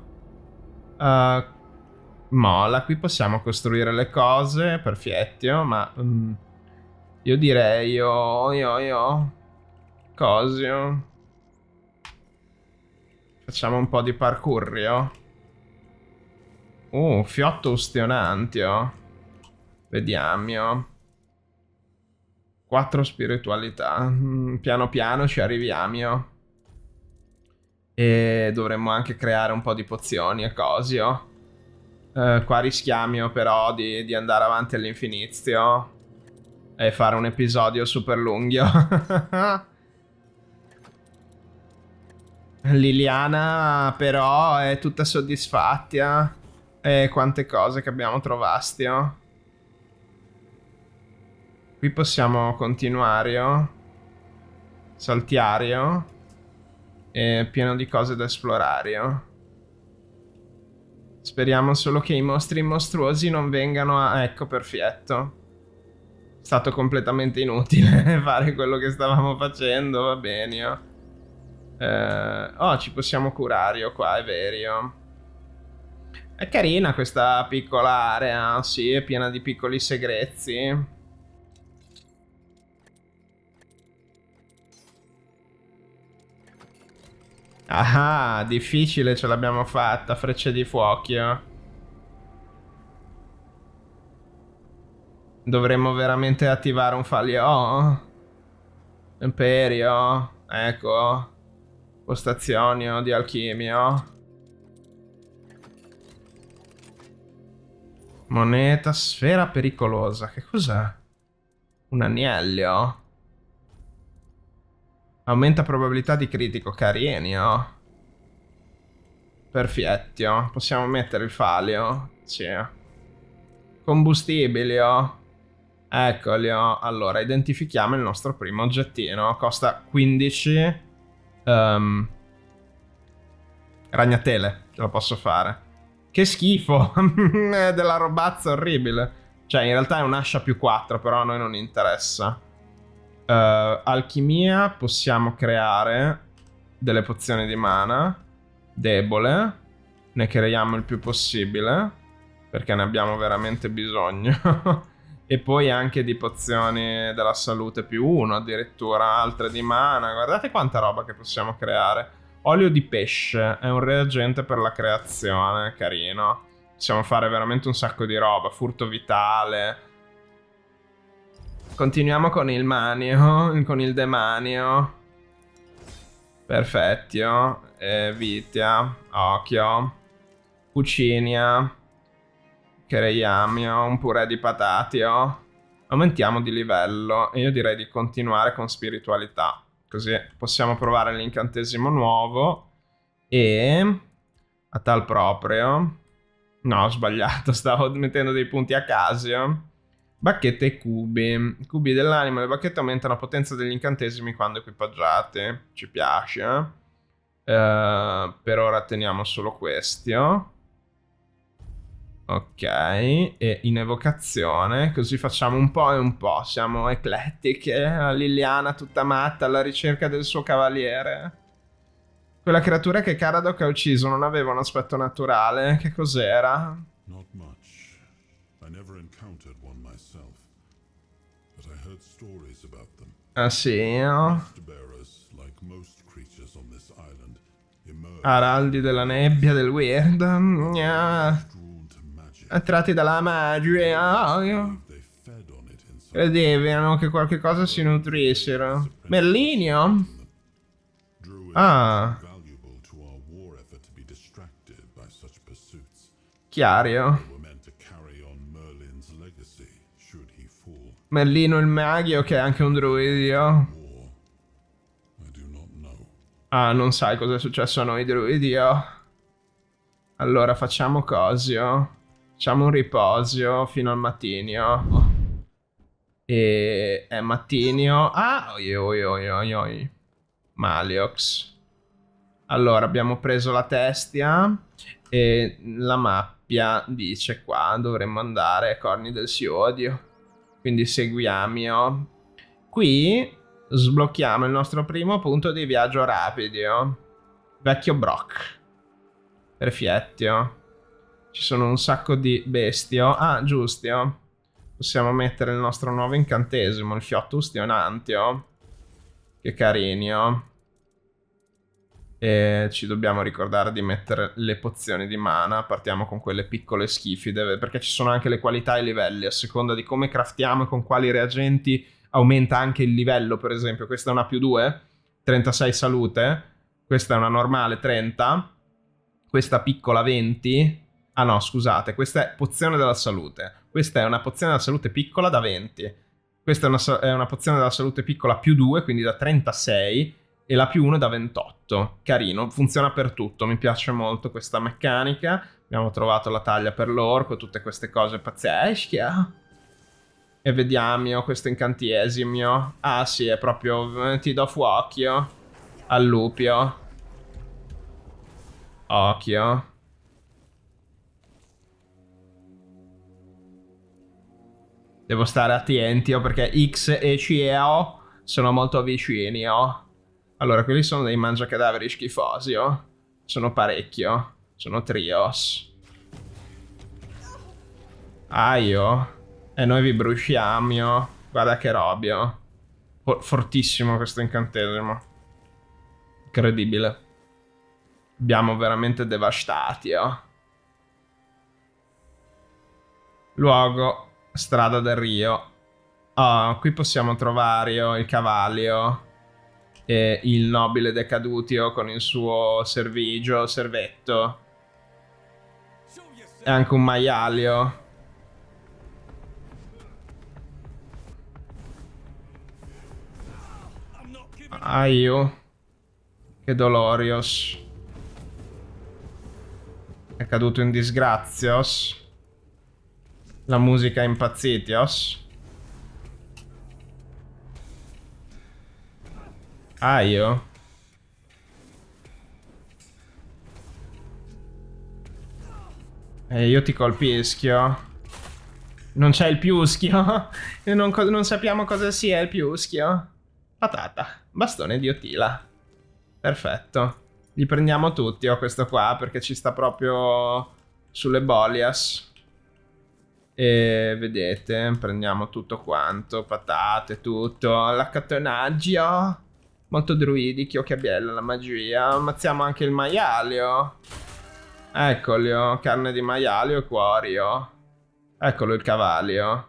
Mola, qui possiamo costruire le cose, perfettio, ma io direi io cosio. Facciamo un po' di parkour. Fiotto ustionantio. Vediamo. 4 spiritualità. Piano piano ci arriviamo. E dovremmo anche creare un po' di pozioni e cosio. Qua rischiamo però di andare avanti all'infinizio e fare un episodio super lungo. Liliana però è tutta soddisfatta. E quante cose che abbiamo trovato. Qui possiamo continuare. Saltiare. È pieno di cose da esplorare. Speriamo solo che i mostri mostruosi non vengano a... Ecco, perfetto. È stato completamente inutile fare quello che stavamo facendo, va bene. Ci possiamo curare qua, è vero. È carina questa piccola area, sì, è piena di piccoli segreti. Ah, difficile, ce l'abbiamo fatta, frecce di fuoco. Dovremmo veramente attivare un falio. Imperio, ecco. Postazione di alchimia. Moneta, sfera pericolosa. Che cos'è? Un agnello. Aumenta probabilità di critico, carino. Perfetto. Possiamo mettere il falio. Sì. Combustibili. Eccoli. Allora, identifichiamo il nostro primo oggettino. Costa 15. Ragnatele. Ce la posso fare. Che schifo. È della robazza orribile. Cioè, in realtà è un'ascia più 4, però a noi non interessa. Alchimia, possiamo creare delle pozioni di mana debole, ne creiamo il più possibile perché ne abbiamo veramente bisogno. E poi anche di pozioni della salute più 1, addirittura altre di mana. Guardate quanta roba che possiamo creare. Olio di pesce è un reagente per la creazione, carino. Possiamo fare veramente un sacco di roba. Furto vitale. Continuiamo con il manio, con il demanio. Perfetto. Vitia, occhio. Cucinia. Creiamo un purè di patate. Aumentiamo di livello. E io direi di continuare con spiritualità. Così possiamo provare l'incantesimo nuovo. E... a tal proprio... No, ho sbagliato. Stavo mettendo dei punti a caso. Bacchette e cubi. Cubi dell'anima. Le bacchette aumentano la potenza degli incantesimi quando equipaggiati. Ci piace. Per ora teniamo solo questi. Ok. E in evocazione. Così facciamo un po' e un po'. Siamo eclettiche. La Liliana tutta matta alla ricerca del suo cavaliere. Quella creatura che Karadok ha ucciso non aveva un aspetto naturale. Che cos'era? Not much. I never encountered one myself. but I heard stories about them. Ah sì, no? Bearers, like most creatures on this island, emerge Araldi della nebbia del weird. Gna. drawn to magic. Attratti dalla magia. They fed on it in some Credevano che qualche cosa si nutrissero. Merlinio? druids Ah, valuable to our war effort to be distracted by such pursuits. Chiario. They were meant to carry on Merlin's legacy should he fall. Merlino il magio che è anche un druidio. War, I do not know. Ah, non sai cosa è successo a noi druidio. Allora facciamo cosio. Facciamo un riposio fino al mattinio. E è mattinio. Ah, oi oi oi oi oi. Maliox. Allora abbiamo preso la testia e la mappia dice qua dovremmo andare a Corni del Siodio. Quindi seguiamo. Qui sblocchiamo il nostro primo punto di viaggio rapido. Vecchio Brock. Perfetto. Ci sono un sacco di bestio. Ah, giusto. Possiamo mettere il nostro nuovo incantesimo, il fiotto ustionantio. Che carino. E ci dobbiamo ricordare di mettere le pozioni di mana. Partiamo con quelle piccole schifide, perché ci sono anche le qualità e i livelli. A seconda di come craftiamo e con quali reagenti aumenta anche il livello. Per esempio questa è una +2, 36 salute. Questa è una normale 30. Questa piccola 20. Ah no, scusate, questa è pozione della salute. Questa è una pozione della salute piccola da 20. Questa è una pozione della salute piccola +2, quindi da 36. E la +1 da 28. Carino, funziona per tutto. Mi piace molto questa meccanica. Abbiamo trovato la taglia per l'orco, tutte queste cose pazzesche. E vediamo questo incantesimo. Ah sì, è proprio... ti do fuochio. Al lupio. Occhio. Devo stare attenti perché X e CEO sono molto vicini. Allora, quelli sono dei mangiacadaveri schifosi. Sono parecchio. Sono trios. Aio. E noi vi bruciamo. Guarda che robio. Fortissimo questo incantesimo. Incredibile. Abbiamo veramente devastati. Luogo. Strada del Rio. Qui possiamo trovare il cavallo. E il nobile decadutio con il suo servetto. E anche un maialio. Aio. Che dolorios. È caduto in disgrazios. La musica è impazzitios. Aio. Io ti colpischio. Non c'è il piuschio? E non sappiamo cosa sia il piuschio. Patata. Bastone di Otila. Perfetto. Li prendiamo tutti, questo qua, perché ci sta proprio sulle bolias. E vedete, prendiamo tutto quanto. Patate, tutto. L'accattonaggio. Molto druidico, che bella la magia. Ammazziamo anche il maialio. Eccolo, carne di maialio e cuorio. Eccolo il cavallo.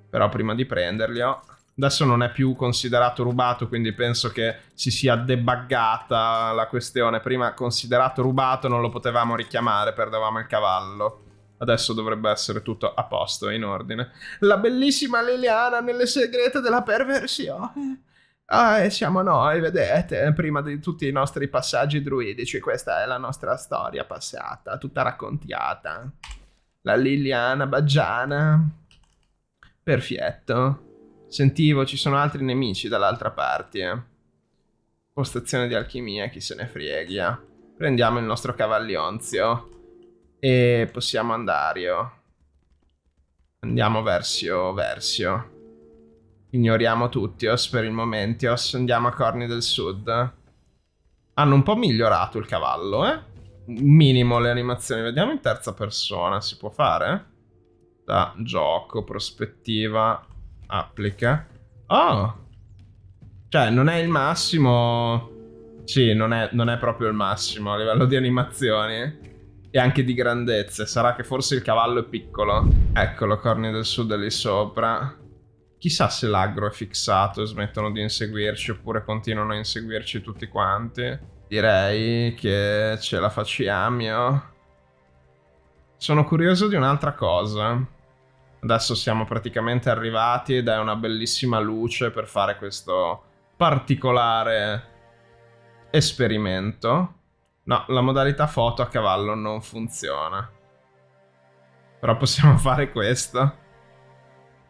Però prima di prenderlo... Adesso non è più considerato rubato, quindi penso che si sia debuggata la questione. Prima considerato rubato non lo potevamo richiamare, perdevamo il cavallo. Adesso dovrebbe essere tutto a posto, in ordine. La bellissima Liliana nelle segrete della perversione. Ah, e siamo noi, vedete, prima di tutti i nostri passaggi druidici. Questa è la nostra storia passata, tutta raccontata. La Liliana Baggiana. Perfetto. Sentivo, ci sono altri nemici dall'altra parte. Postazione di alchimia, chi se ne frega. Prendiamo il nostro cavallionzio. E possiamo andare. Andiamo verso. Ignoriamo tutti per il momento. Andiamo a Corni del Sud. Hanno un po' migliorato il cavallo, minimo le animazioni. Vediamo in terza persona. Si può fare? Da gioco, prospettiva. applica. Oh! Cioè, non è il massimo. Sì, non è proprio il massimo a livello di animazioni. E anche di grandezze. Sarà che forse il cavallo è piccolo. Eccolo, Corni del Sud è lì sopra. Chissà se l'aggro è fissato e smettono di inseguirci oppure continuano a inseguirci tutti quanti. Direi che ce la facciamo. Sono curioso di un'altra cosa. Adesso siamo praticamente arrivati ed è una bellissima luce per fare questo particolare esperimento. No, la modalità foto a cavallo non funziona. Però possiamo fare questo.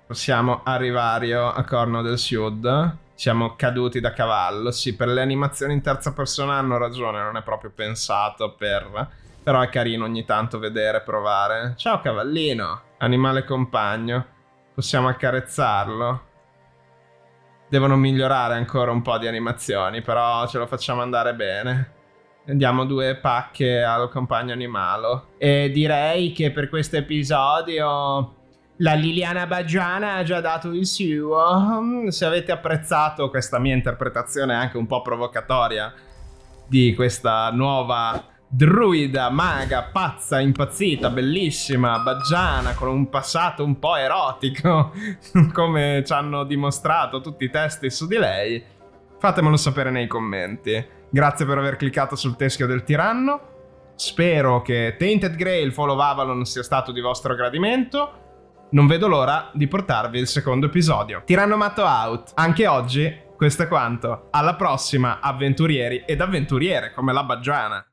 Possiamo arrivare a Corno del Sud. Siamo caduti da cavallo. Sì, per le animazioni in terza persona hanno ragione, non è proprio pensato per... Però è carino ogni tanto vedere, provare. Ciao cavallino, animale compagno. Possiamo accarezzarlo. Devono migliorare ancora un po' di animazioni, però ce lo facciamo andare bene. Diamo 2 pacche al compagno animalo. E direi che per questo episodio la Liliana Baggiana ha già dato il suo. Se avete apprezzato questa mia interpretazione anche un po' provocatoria di questa nuova druida, maga, pazza, impazzita, bellissima, Baggiana, con un passato un po' erotico, come ci hanno dimostrato tutti i testi su di lei, fatemelo sapere nei commenti. Grazie per aver cliccato sul teschio del tiranno. Spero che Tainted Grail Fall of Avalon sia stato di vostro gradimento. Non vedo l'ora di portarvi il secondo episodio. Tiranno Matto out. Anche oggi questo è quanto. Alla prossima, avventurieri ed avventuriere come la Baggiana.